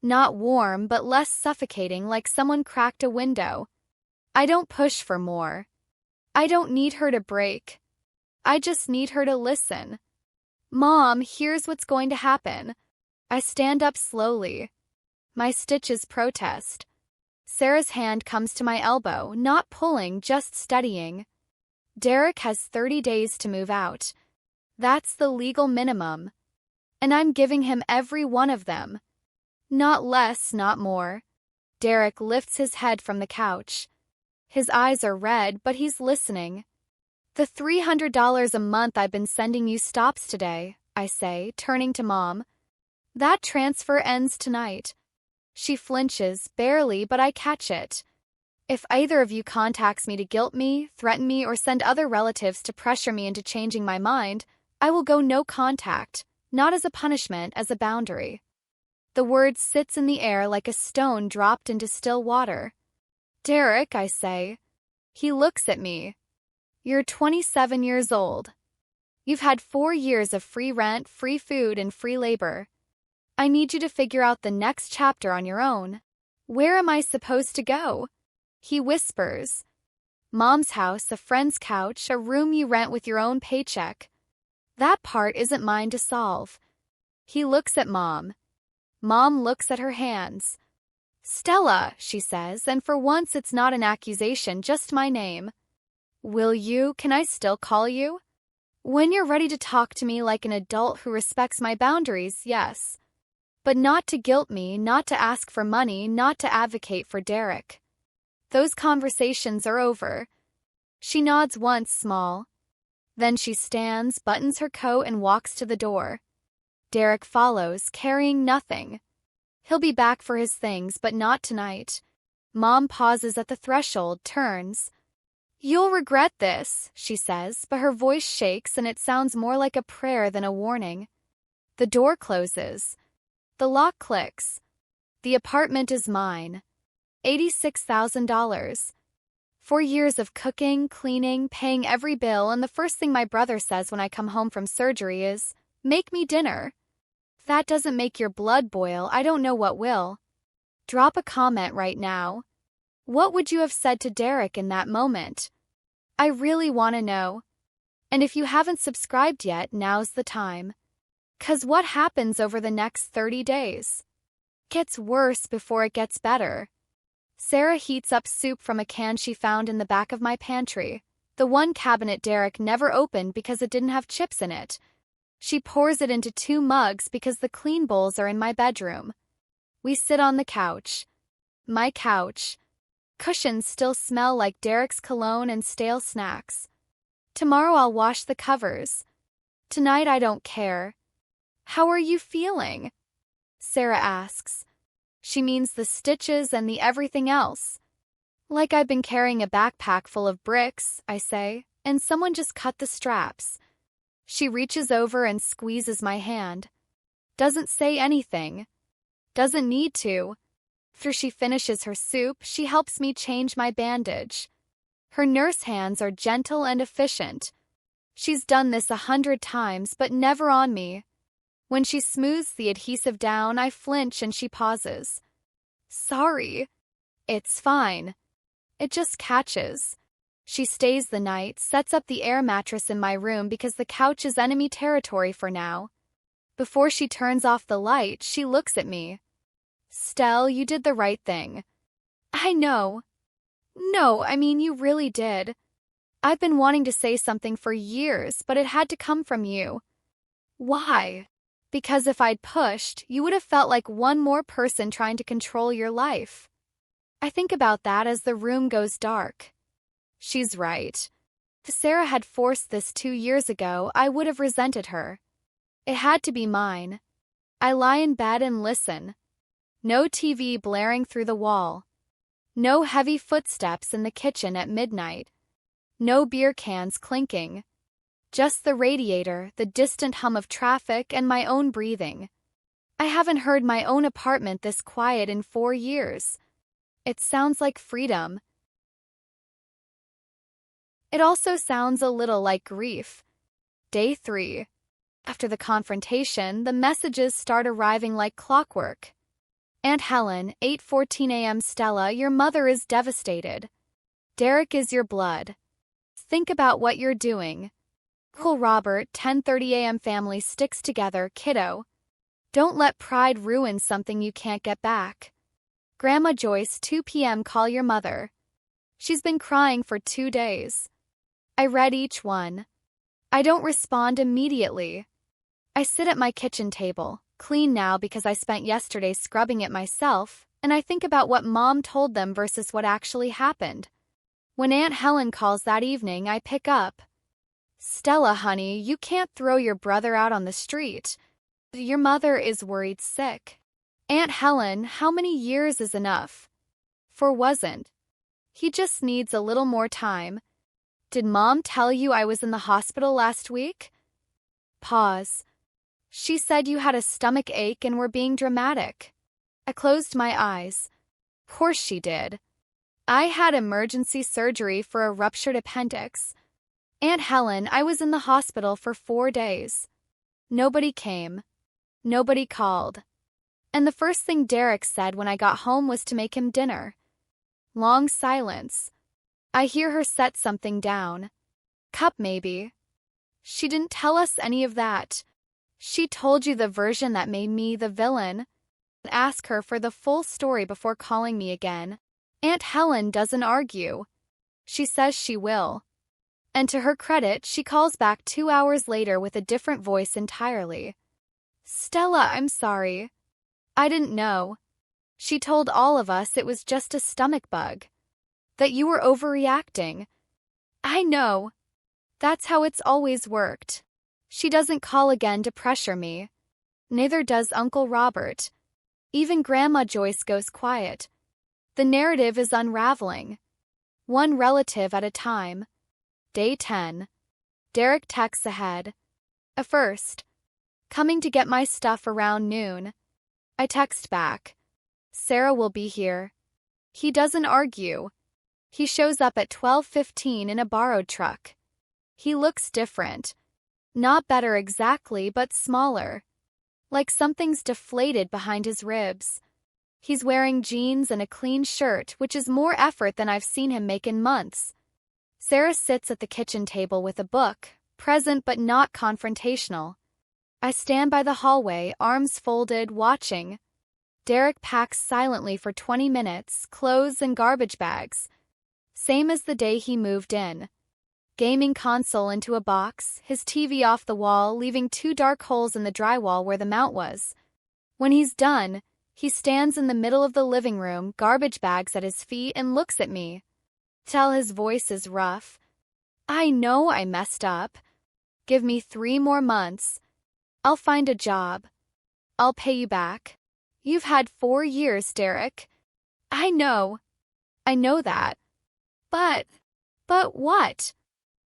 Not warm, but less suffocating, like someone cracked a window. I don't push for more. I don't need her to break. I just need her to listen. Mom, here's what's going to happen. I stand up slowly. My stitches protest. Sarah's hand comes to my elbow, not pulling, just steadying. Derek has 30 days to move out. That's the legal minimum. And I'm giving him every one of them. Not less, not more. Derek lifts his head from the couch. His eyes are red, but he's listening. The $300 a month I've been sending you stops today, I say, turning to Mom. That transfer ends tonight. She flinches, barely, but I catch it. If either of you contacts me to guilt me, threaten me, or send other relatives to pressure me into changing my mind, I will go no contact, not as a punishment, as a boundary. The word sits in the air like a stone dropped into still water. Derek, I say. He looks at me. You're 27 years old. You've had 4 years of free rent, free food, and free labor. I need you to figure out the next chapter on your own. Where am I supposed to go? He whispers. Mom's house, a friend's couch, a room you rent with your own paycheck. That part isn't mine to solve. He looks at Mom. Mom looks at her hands. Stella, she says, and for once it's not an accusation, just my name. Can I still call you? When you're ready to talk to me like an adult who respects my boundaries, yes. But not to guilt me, not to ask for money, not to advocate for Derek. Those conversations are over. She nods once, small. Then she stands, buttons her coat, and walks to the door. Derek follows, carrying nothing. He'll be back for his things, but not tonight. Mom pauses at the threshold, turns. You'll regret this, she says, but her voice shakes and it sounds more like a prayer than a warning. The door closes. The lock clicks. The apartment is mine. $86,000. 4 years of cooking, cleaning, paying every bill, and the first thing my brother says when I come home from surgery is, "Make me dinner." If that doesn't make your blood boil, I don't know what will. Drop a comment right now. What would you have said to Derek in that moment? I really want to know. And if you haven't subscribed yet, now's the time. 'Cause what happens over the next 30 days? Gets worse before it gets better. Sarah heats up soup from a can she found in the back of my pantry, the one cabinet Derek never opened because it didn't have chips in it. She pours it into 2 mugs because the clean bowls are in my bedroom. We sit on the couch. My couch. Cushions still smell like Derek's cologne and stale snacks. Tomorrow I'll wash the covers. Tonight I don't care. How are you feeling? Sarah asks. She means the stitches and the everything else. Like I've been carrying a backpack full of bricks, I say, and someone just cut the straps. She reaches over and squeezes my hand. Doesn't say anything. Doesn't need to. After she finishes her soup, she helps me change my bandage. Her nurse hands are gentle and efficient. She's done this 100 times, but never on me. When she smooths the adhesive down, I flinch and she pauses. Sorry. It's fine. It just catches. She stays the night, sets up the air mattress in my room because the couch is enemy territory for now. Before she turns off the light, she looks at me. Stell, you did the right thing. I know. No, I mean, you really did. I've been wanting to say something for years, but it had to come from you. Why? Because if I'd pushed, you would have felt like one more person trying to control your life. I think about that as the room goes dark. She's right. If Sarah had forced this 2 years ago, I would have resented her. It had to be mine. I lie in bed and listen. No TV blaring through the wall. No heavy footsteps in the kitchen at midnight. No beer cans clinking. Just the radiator, the distant hum of traffic, and my own breathing. I haven't heard my own apartment this quiet in 4 years. It sounds like freedom. It also sounds a little like grief. Day 3. After the confrontation, the messages start arriving like clockwork. Aunt Helen, 8:14 a.m. Stella, your mother is devastated. Derek is your blood. Think about what you're doing. Uncle Robert, 10:30 a.m. family sticks together, kiddo. Don't let pride ruin something you can't get back. Grandma Joyce, 2 p.m. call your mother. She's been crying for 2 days. I read each one. I don't respond immediately. I sit at my kitchen table, clean now because I spent yesterday scrubbing it myself, and I think about what Mom told them versus what actually happened. When Aunt Helen calls that evening, I pick up. Stella, honey, you can't throw your brother out on the street. Your mother is worried sick. Aunt Helen, how many years is enough? 4 wasn't. He just needs a little more time. Did Mom tell you I was in the hospital last week? Pause. She said you had a stomach ache and were being dramatic. I closed my eyes. Course she did. I had emergency surgery for a ruptured appendix. Aunt Helen, I was in the hospital for 4 days. Nobody came. Nobody called. And the first thing Derek said when I got home was to make him dinner. Long silence. I hear her set something down. Cup, maybe. She didn't tell us any of that. She told you the version that made me the villain. Ask her for the full story before calling me again. Aunt Helen doesn't argue. She says she will. And to her credit, she calls back 2 hours later with a different voice entirely. Stella, I'm sorry. I didn't know. She told all of us it was just a stomach bug. That you were overreacting. I know. That's how it's always worked. She doesn't call again to pressure me. Neither does Uncle Robert. Even Grandma Joyce goes quiet. The narrative is unraveling. One relative at a time. Day 10. Derek texts ahead. A first. Coming to get my stuff around noon. I text back. Sarah will be here. He doesn't argue. He shows up at 12:15 in a borrowed truck. He looks different. Not better exactly, but smaller. Like something's deflated behind his ribs. He's wearing jeans and a clean shirt, which is more effort than I've seen him make in months. Sarah sits at the kitchen table with a book, present but not confrontational. I stand by the hallway, arms folded, watching. Derek packs silently for 20 minutes, clothes and garbage bags. Same as the day he moved in. Gaming console into a box, his TV off the wall, leaving 2 dark holes in the drywall where the mount was. When he's done, he stands in the middle of the living room, garbage bags at his feet, and looks at me. Tell his voice is rough. I know I messed up. Give me 3 more months. I'll find a job. I'll pay you back. You've had 4 years, Derek. I know. I know that. But what?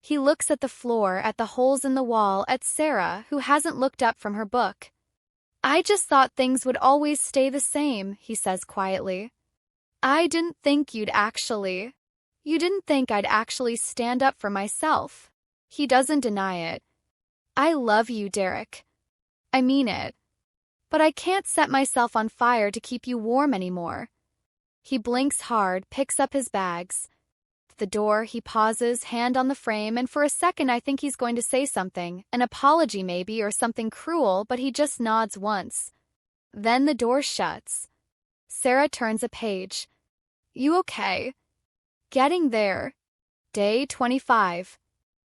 He looks at the floor, at the holes in the wall, at Sarah, who hasn't looked up from her book. I just thought things would always stay the same, he says quietly. I didn't think you'd actually. You didn't think I'd actually stand up for myself. He doesn't deny it. I love you, Derek. I mean it. But I can't set myself on fire to keep you warm anymore. He blinks hard, picks up his bags. At the door, he pauses, hand on the frame, and for a second I think he's going to say something, an apology maybe, or something cruel, but he just nods once. Then the door shuts. Sarah turns a page. You okay? Getting there. Day 25.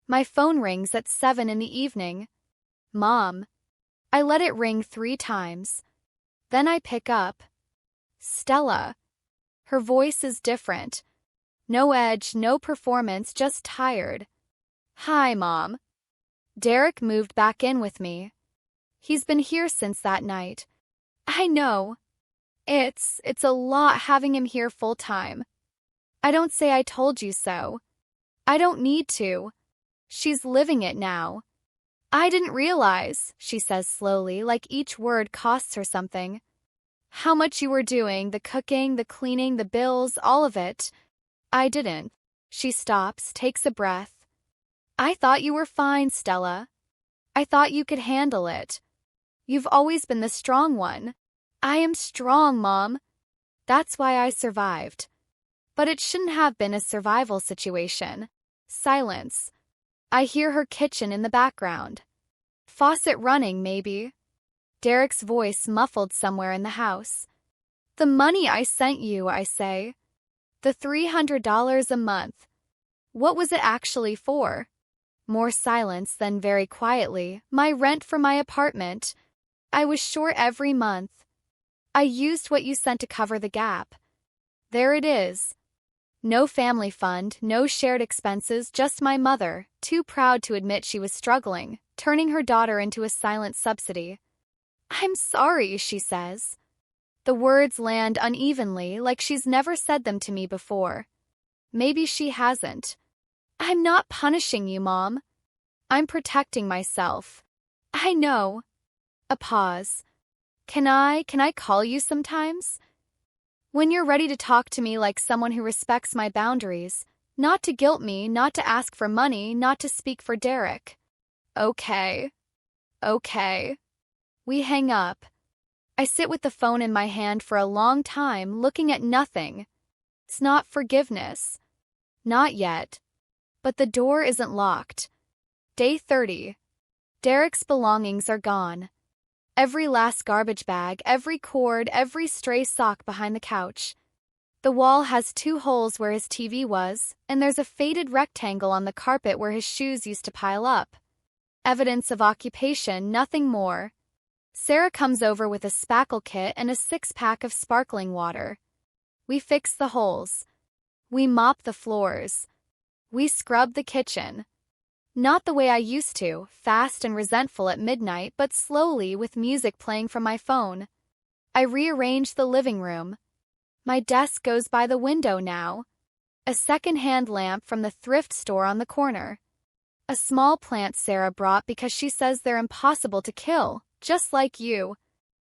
My phone rings at 7 in the evening. Mom. I let it ring 3 times. Then I pick up. Stella. Her voice is different. No edge, no performance, just tired. Hi, Mom. Derek moved back in with me. He's been here since that night. I know. It's a lot having him here full time. I don't say I told you so. I don't need to. She's living it now. I didn't realize, she says slowly, like each word costs her something. How much you were doing, the cooking, the cleaning, the bills, all of it. I didn't. She stops, takes a breath. I thought you were fine, Stella. I thought you could handle it. You've always been the strong one. I am strong, Mom. That's why I survived. But it shouldn't have been a survival situation. Silence. I hear her kitchen in the background. Faucet running, maybe. Derek's voice muffled somewhere in the house. The money I sent you, I say. The $300 a month. What was it actually for? More silence, then very quietly. My rent for my apartment. I was short every month. I used what you sent to cover the gap. There it is. No family fund, no shared expenses, just my mother, too proud to admit she was struggling, turning her daughter into a silent subsidy. I'm sorry, she says. The words land unevenly, like she's never said them to me before. Maybe she hasn't. I'm not punishing you, Mom. I'm protecting myself. I know. A pause. Can I call you sometimes? When you're ready to talk to me like someone who respects my boundaries, not to guilt me, not to ask for money, not to speak for Derek. Okay. Okay. We hang up. I sit with the phone in my hand for a long time, looking at nothing. It's not forgiveness. Not yet. But the door isn't locked. Day 30. Derek's belongings are gone. Every last garbage bag, every cord, every stray sock behind the couch. The wall has 2 holes where his TV was, and there's a faded rectangle on the carpet where his shoes used to pile up. Evidence of occupation, nothing more. Sarah comes over with a spackle kit and a 6-pack of sparkling water. We fix the holes. We mop the floors. We scrub the kitchen. Not the way I used to, fast and resentful at midnight, but slowly with music playing from my phone. I rearrange the living room. My desk goes by the window now. A second-hand lamp from the thrift store on the corner. A small plant Sarah brought because she says they're impossible to kill, just like you.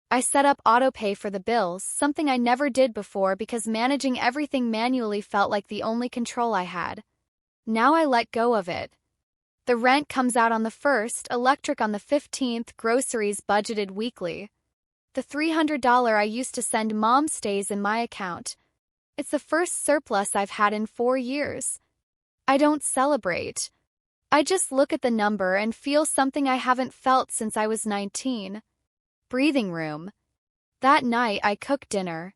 I set up autopay for the bills, something I never did before because managing everything manually felt like the only control I had. Now I let go of it. The rent comes out on the 1st, electric on the 15th, groceries budgeted weekly. The $300 I used to send Mom stays in my account. It's the first surplus I've had in 4 years. I don't celebrate. I just look at the number and feel something I haven't felt since I was 19. Breathing room. That night I cook dinner.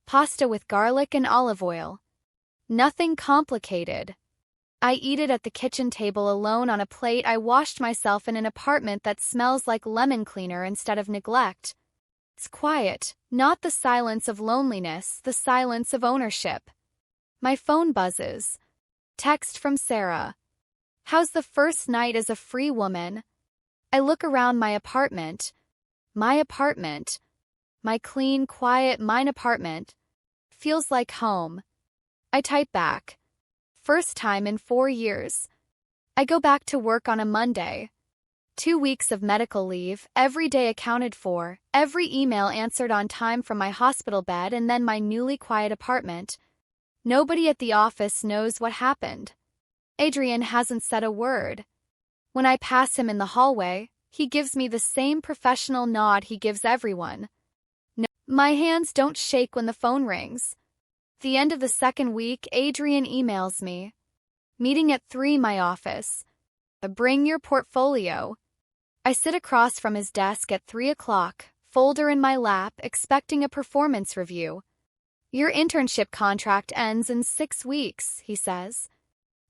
Pasta with garlic and olive oil. Nothing complicated. I eat it at the kitchen table alone on a plate I washed myself in an apartment that smells like lemon cleaner instead of neglect. It's quiet, not the silence of loneliness, the silence of ownership. My phone buzzes. Text from Sarah. How's the first night as a free woman? I look around my apartment. My apartment. My clean, quiet, mine apartment. Feels like home. I type back. First time in 4 years. I go back to work on a Monday. 2 weeks of medical leave, every day accounted for, every email answered on time from my hospital bed and then my newly quiet apartment. Nobody at the office knows what happened. Adrian hasn't said a word. When I pass him in the hallway, he gives me the same professional nod he gives everyone. No, my hands don't shake when the phone rings. The end of the 2nd week, Adrian emails me. Meeting at 3, my office. Bring your portfolio. I sit across from his desk at 3 o'clock, folder in my lap, expecting a performance review. Your internship contract ends in 6 weeks, he says.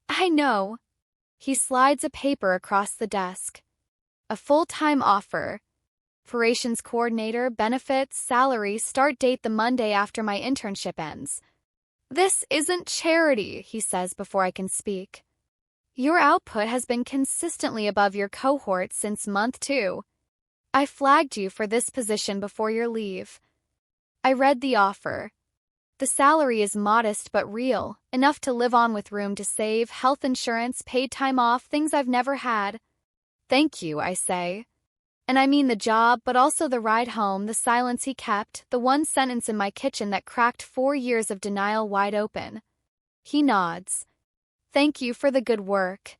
I know. He slides a paper across the desk. A full-time offer. Operations coordinator, benefits, salary, start date the Monday after my internship ends. This isn't charity, he says before I can speak. Your output has been consistently above your cohort since month 2. I flagged you for this position before your leave. I read the offer. The salary is modest but real, enough to live on with room to save, health insurance, paid time off, things I've never had. Thank you, I say. And I mean the job, but also the ride home, the silence he kept, the one sentence in my kitchen that cracked 4 years of denial wide open. He nods. Thank you for the good work.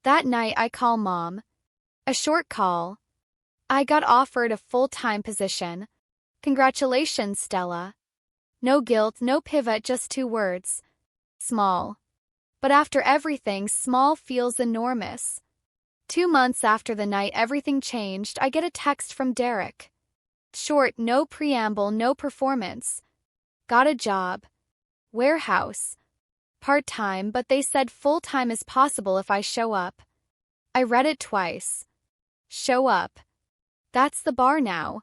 That night I call Mom. A short call. I got offered a full-time position. Congratulations, Stella. No guilt, no pivot, just 2 words. Small. But after everything, small feels enormous. 2 months after the night everything changed, I get a text from Derek. Short, no preamble, no performance. Got a job. Warehouse. Part-time, but they said full-time is possible if I show up. I read it twice. Show up. That's the bar now.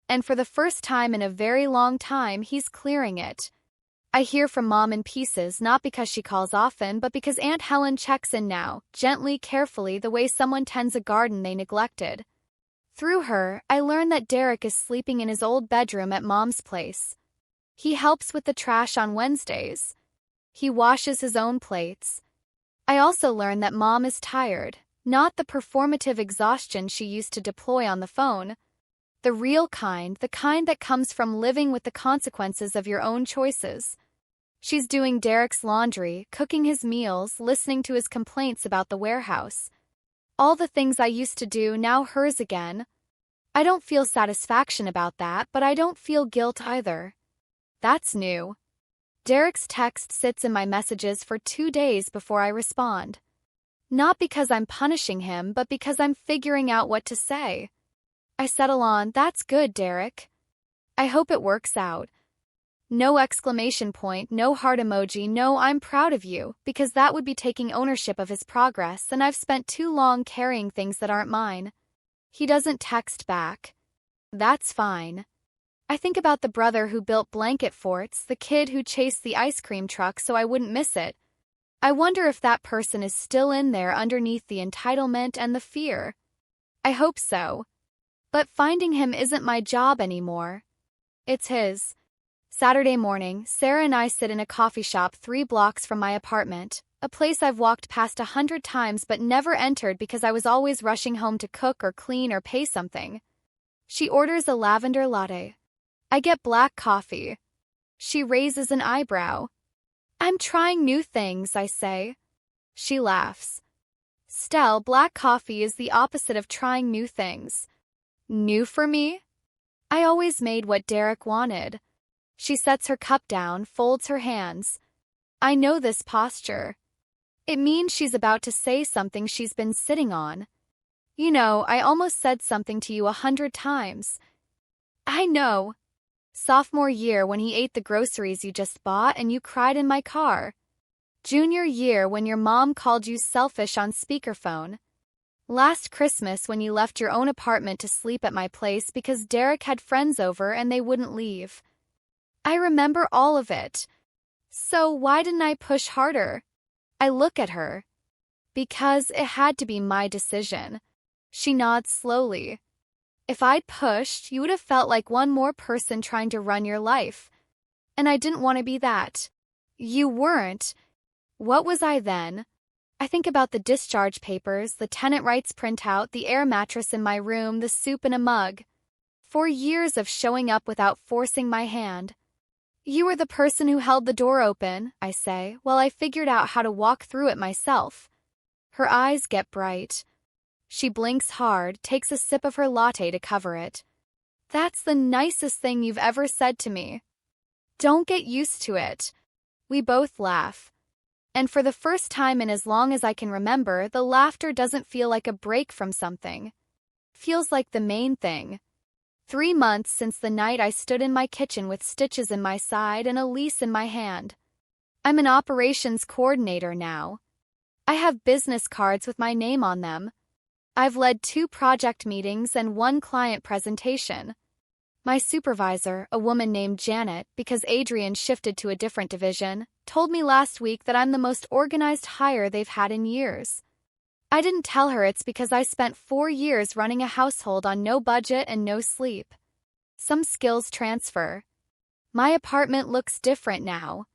And for the first time in a very long time, he's clearing it. I hear from Mom in pieces, not because she calls often, but because Aunt Helen checks in now, gently, carefully, the way someone tends a garden they neglected. Through her, I learn that Derek is sleeping in his old bedroom at Mom's place. He helps with the trash on Wednesdays. He washes his own plates. I also learn that Mom is tired, not the performative exhaustion she used to deploy on the phone. The real kind, the kind that comes from living with the consequences of your own choices. She's doing Derek's laundry, cooking his meals, listening to his complaints about the warehouse. All the things I used to do, now hers again. I don't feel satisfaction about that, but I don't feel guilt either. That's new. Derek's text sits in my messages for 2 days before I respond. Not because I'm punishing him, but because I'm figuring out what to say. I settle on, "That's good, Derek. I hope it works out." No exclamation point, no heart emoji, no "I'm proud of you," because that would be taking ownership of his progress, and I've spent too long carrying things that aren't mine. He doesn't text back. That's fine. I think about the brother who built blanket forts, the kid who chased the ice cream truck so I wouldn't miss it. I wonder if that person is still in there underneath the entitlement and the fear. I hope so. But finding him isn't my job anymore. It's his. Saturday morning, Sarah and I sit in a coffee shop 3 blocks from my apartment, a place I've walked past 100 times but never entered because I was always rushing home to cook or clean or pay something. She orders a lavender latte. I get black coffee. She raises an eyebrow. "I'm trying new things," I say. She laughs. "Stell, black coffee is the opposite of trying new things." New for me? I always made what Derek wanted. She sets her cup down, folds her hands. I know this posture. It means she's about to say something she's been sitting on. "You know, I almost said something to you 100 times. "I know. Sophomore year when he ate the groceries you just bought and you cried in my car. Junior year when your mom called you selfish on speakerphone. Last Christmas when you left your own apartment to sleep at my place because Derek had friends over and they wouldn't leave. I remember all of it. So why didn't I push harder?" I look at her. "Because it had to be my decision." She nods slowly. "If I'd pushed, you would have felt like one more person trying to run your life. And I didn't want to be that." "You weren't. What was I then?" I think about the discharge papers, the tenant rights printout, the air mattress in my room, the soup in a mug. 4 years of showing up without forcing my hand. "You were the person who held the door open," I say, while I figured out how to walk through it myself. Her eyes get bright. She blinks hard, takes a sip of her latte to cover it. "That's the nicest thing you've ever said to me." "Don't get used to it." We both laugh. And for the first time in as long as I can remember, the laughter doesn't feel like a break from something. Feels like the main thing. 3 months since the night I stood in my kitchen with stitches in my side and a lease in my hand. I'm an operations coordinator now. I have business cards with my name on them. I've led 2 project meetings and 1 client presentation. My supervisor, a woman named Janet, because Adrian shifted to a different division, told me last week that I'm the most organized hire they've had in years. I didn't tell her it's because I spent 4 years running a household on no budget and no sleep. Some skills transfer. My apartment looks different now.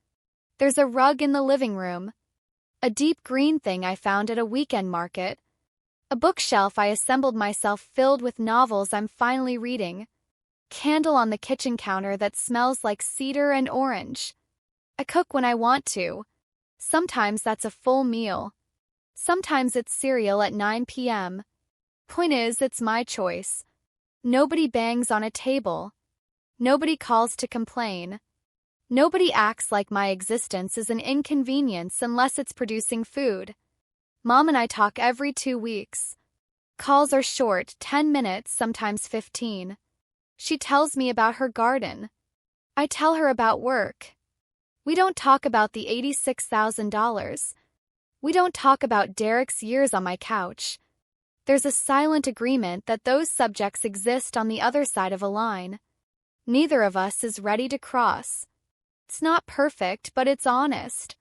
There's a rug in the living room. A deep green thing I found at a weekend market. A bookshelf I assembled myself filled with novels I'm finally reading. Candle on the kitchen counter that smells like cedar and orange. I cook when I want to. Sometimes that's a full meal. Sometimes it's cereal at 9 p.m. Point is, it's my choice. Nobody bangs on a table. Nobody calls to complain. Nobody acts like my existence is an inconvenience unless it's producing food. Mom and I talk every 2 weeks. Calls are short, 10 minutes, sometimes 15. She tells me about her garden. I tell her about work. We don't talk about the $86,000. We don't talk about Derek's years on my couch. There's a silent agreement that those subjects exist on the other side of a line. Neither of us is ready to cross. It's not perfect, but it's honest.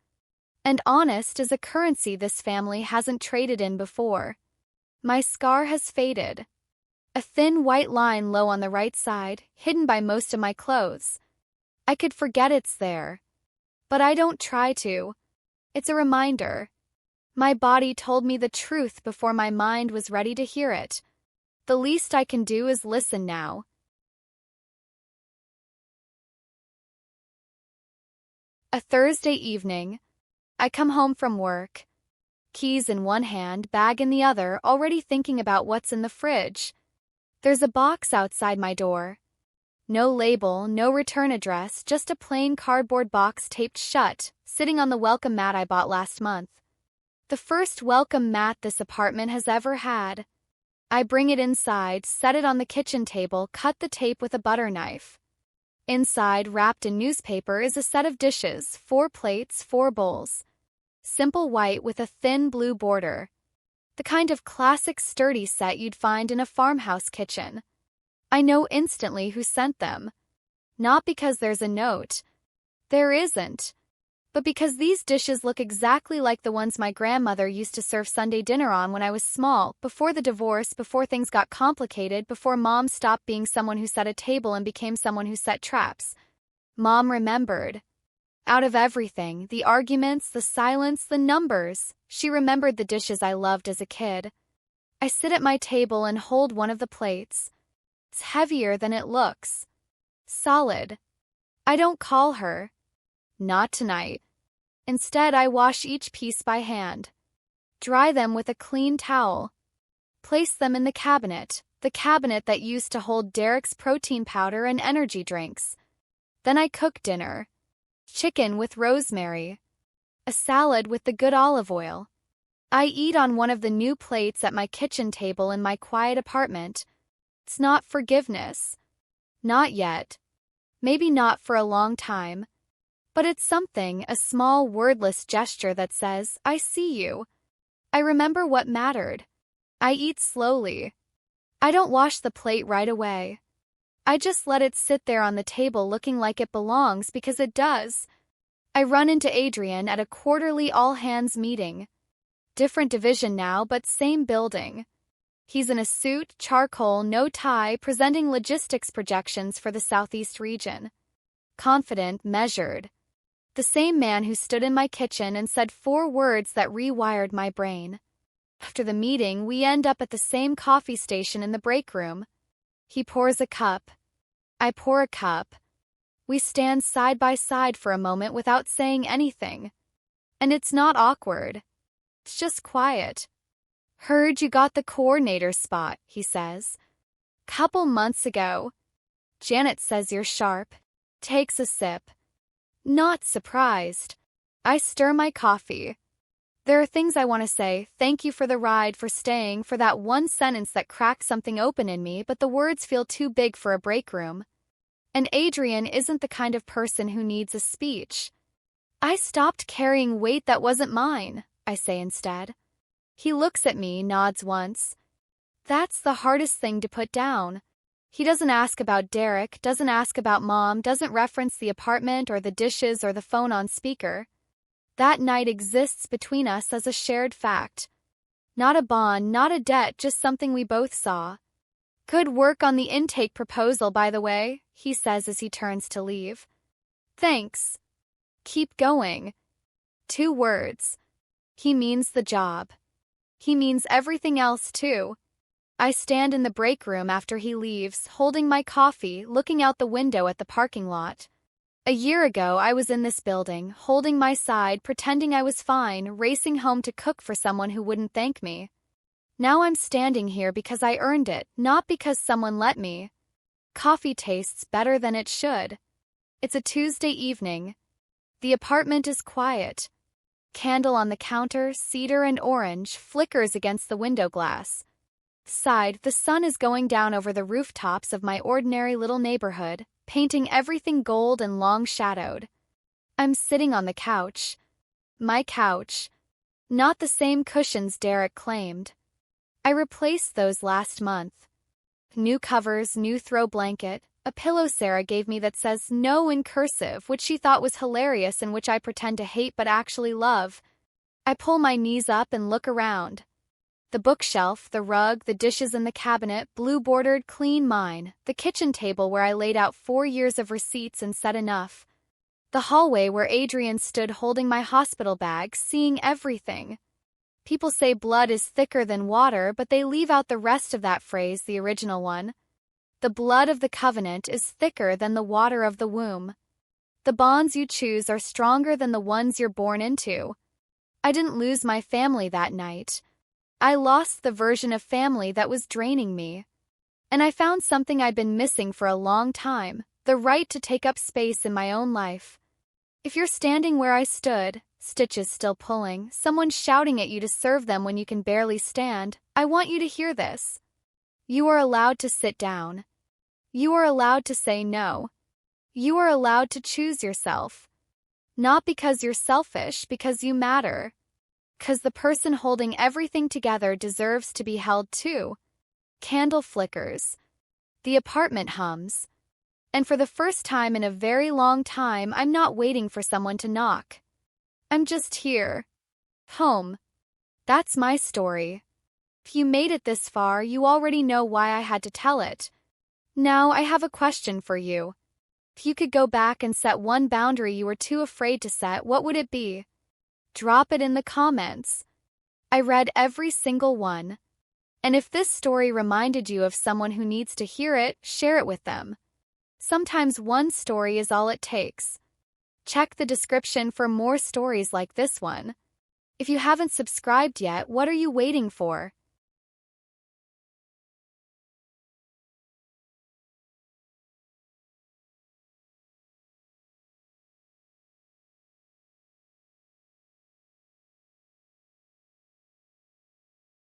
And honest is a currency this family hasn't traded in before. My scar has faded. A thin white line low on the right side, hidden by most of my clothes. I could forget it's there. But I don't try to. It's a reminder. My body told me the truth before my mind was ready to hear it. The least I can do is listen now. A Thursday evening. I come home from work. Keys in one hand, bag in the other, already thinking about what's in the fridge. There's a box outside my door. No label, no return address, just a plain cardboard box taped shut, sitting on the welcome mat I bought last month. The first welcome mat this apartment has ever had. I bring it inside, set it on the kitchen table, cut the tape with a butter knife. Inside, wrapped in newspaper, is a set of dishes, 4 plates, 4 bowls. Simple white with a thin blue border. The kind of classic sturdy set you'd find in a farmhouse kitchen. I know instantly who sent them. Not because there's a note. There isn't. But because these dishes look exactly like the ones my grandmother used to serve Sunday dinner on when I was small, before the divorce, before things got complicated, before Mom stopped being someone who set a table and became someone who set traps. Mom remembered. Out of everything, the arguments, the silence, the numbers, she remembered the dishes I loved as a kid. I sit at my table and hold one of the plates. It's heavier than it looks. Solid. I don't call her. Not tonight. Instead, I wash each piece by hand. Dry them with a clean towel. Place them in the cabinet that used to hold Derek's protein powder and energy drinks. Then I cook dinner. Chicken with rosemary. A salad with the good olive oil. I eat on one of the new plates at my kitchen table in my quiet apartment. It's not forgiveness. Not yet. Maybe not for a long time. But it's something, a small wordless gesture that says, I see you. I remember what mattered. I eat slowly. I don't wash the plate right away. I just let it sit there on the table looking like it belongs because it does. I run into Adrian at a quarterly all-hands meeting. Different division now, but same building. He's in a suit, charcoal, no tie, presenting logistics projections for the Southeast region. Confident, measured. The same man who stood in my kitchen and said 4 words that rewired my brain. After the meeting, we end up at the same coffee station in the break room. He pours a cup. I pour a cup. We stand side by side for a moment without saying anything. And it's not awkward. It's just quiet. Heard you got the coordinator spot, he says. Couple months ago. Janet says you're sharp. Takes a sip. Not surprised. I stir my coffee. There are things I want to say, thank you for the ride, for staying, for that one sentence that cracked something open in me, but the words feel too big for a break room. And Adrian isn't the kind of person who needs a speech. I stopped carrying weight that wasn't mine, I say instead. He looks at me, nods once. That's the hardest thing to put down. He doesn't ask about Derek, doesn't ask about Mom, doesn't reference the apartment or the dishes or the phone on speaker. That night exists between us as a shared fact. Not a bond, not a debt, just something we both saw. Good work on the intake proposal, by the way, he says as he turns to leave. Thanks. Keep going. 2 words. He means the job. He means everything else, too. I stand in the break room after he leaves, holding my coffee, looking out the window at the parking lot. A year ago, I was in this building, holding my side, pretending I was fine, racing home to cook for someone who wouldn't thank me. Now I'm standing here because I earned it, not because someone let me. Coffee tastes better than it should. It's a Tuesday evening. The apartment is quiet. Candle on the counter, cedar and orange, flickers against the window glass. Side, the sun is going down over the rooftops of my ordinary little neighborhood, painting everything gold and long-shadowed. I'm sitting on the couch. My couch. Not the same cushions Derek claimed. I replaced those last month. New covers, new throw blanket, a pillow Sarah gave me that says no in cursive, which she thought was hilarious and which I pretend to hate but actually love. I pull my knees up and look around. The bookshelf, the rug, the dishes in the cabinet, blue-bordered, clean mine, the kitchen table where I laid out 4 years of receipts and said enough. The hallway where Adrian stood holding my hospital bag, seeing everything. People say blood is thicker than water, but they leave out the rest of that phrase, the original one. The blood of the covenant is thicker than the water of the womb. The bonds you choose are stronger than the ones you're born into. I didn't lose my family that night. I lost the version of family that was draining me. And I found something I'd been missing for a long time, the right to take up space in my own life. If you're standing where I stood, stitches still pulling, someone shouting at you to serve them when you can barely stand, I want you to hear this. You are allowed to sit down. You are allowed to say no. You are allowed to choose yourself. Not because you're selfish, because you matter. 'Cause the person holding everything together deserves to be held too. Candle flickers. The apartment hums. And for the first time in a very long time, I'm not waiting for someone to knock. I'm just here. Home. That's my story. If you made it this far, you already know why I had to tell it. Now, I have a question for you. If you could go back and set one boundary you were too afraid to set, what would it be? Drop it in the comments. I read every single one. And if this story reminded you of someone who needs to hear it, share it with them. Sometimes one story is all it takes. Check the description for more stories like this one. If you haven't subscribed yet, what are you waiting for?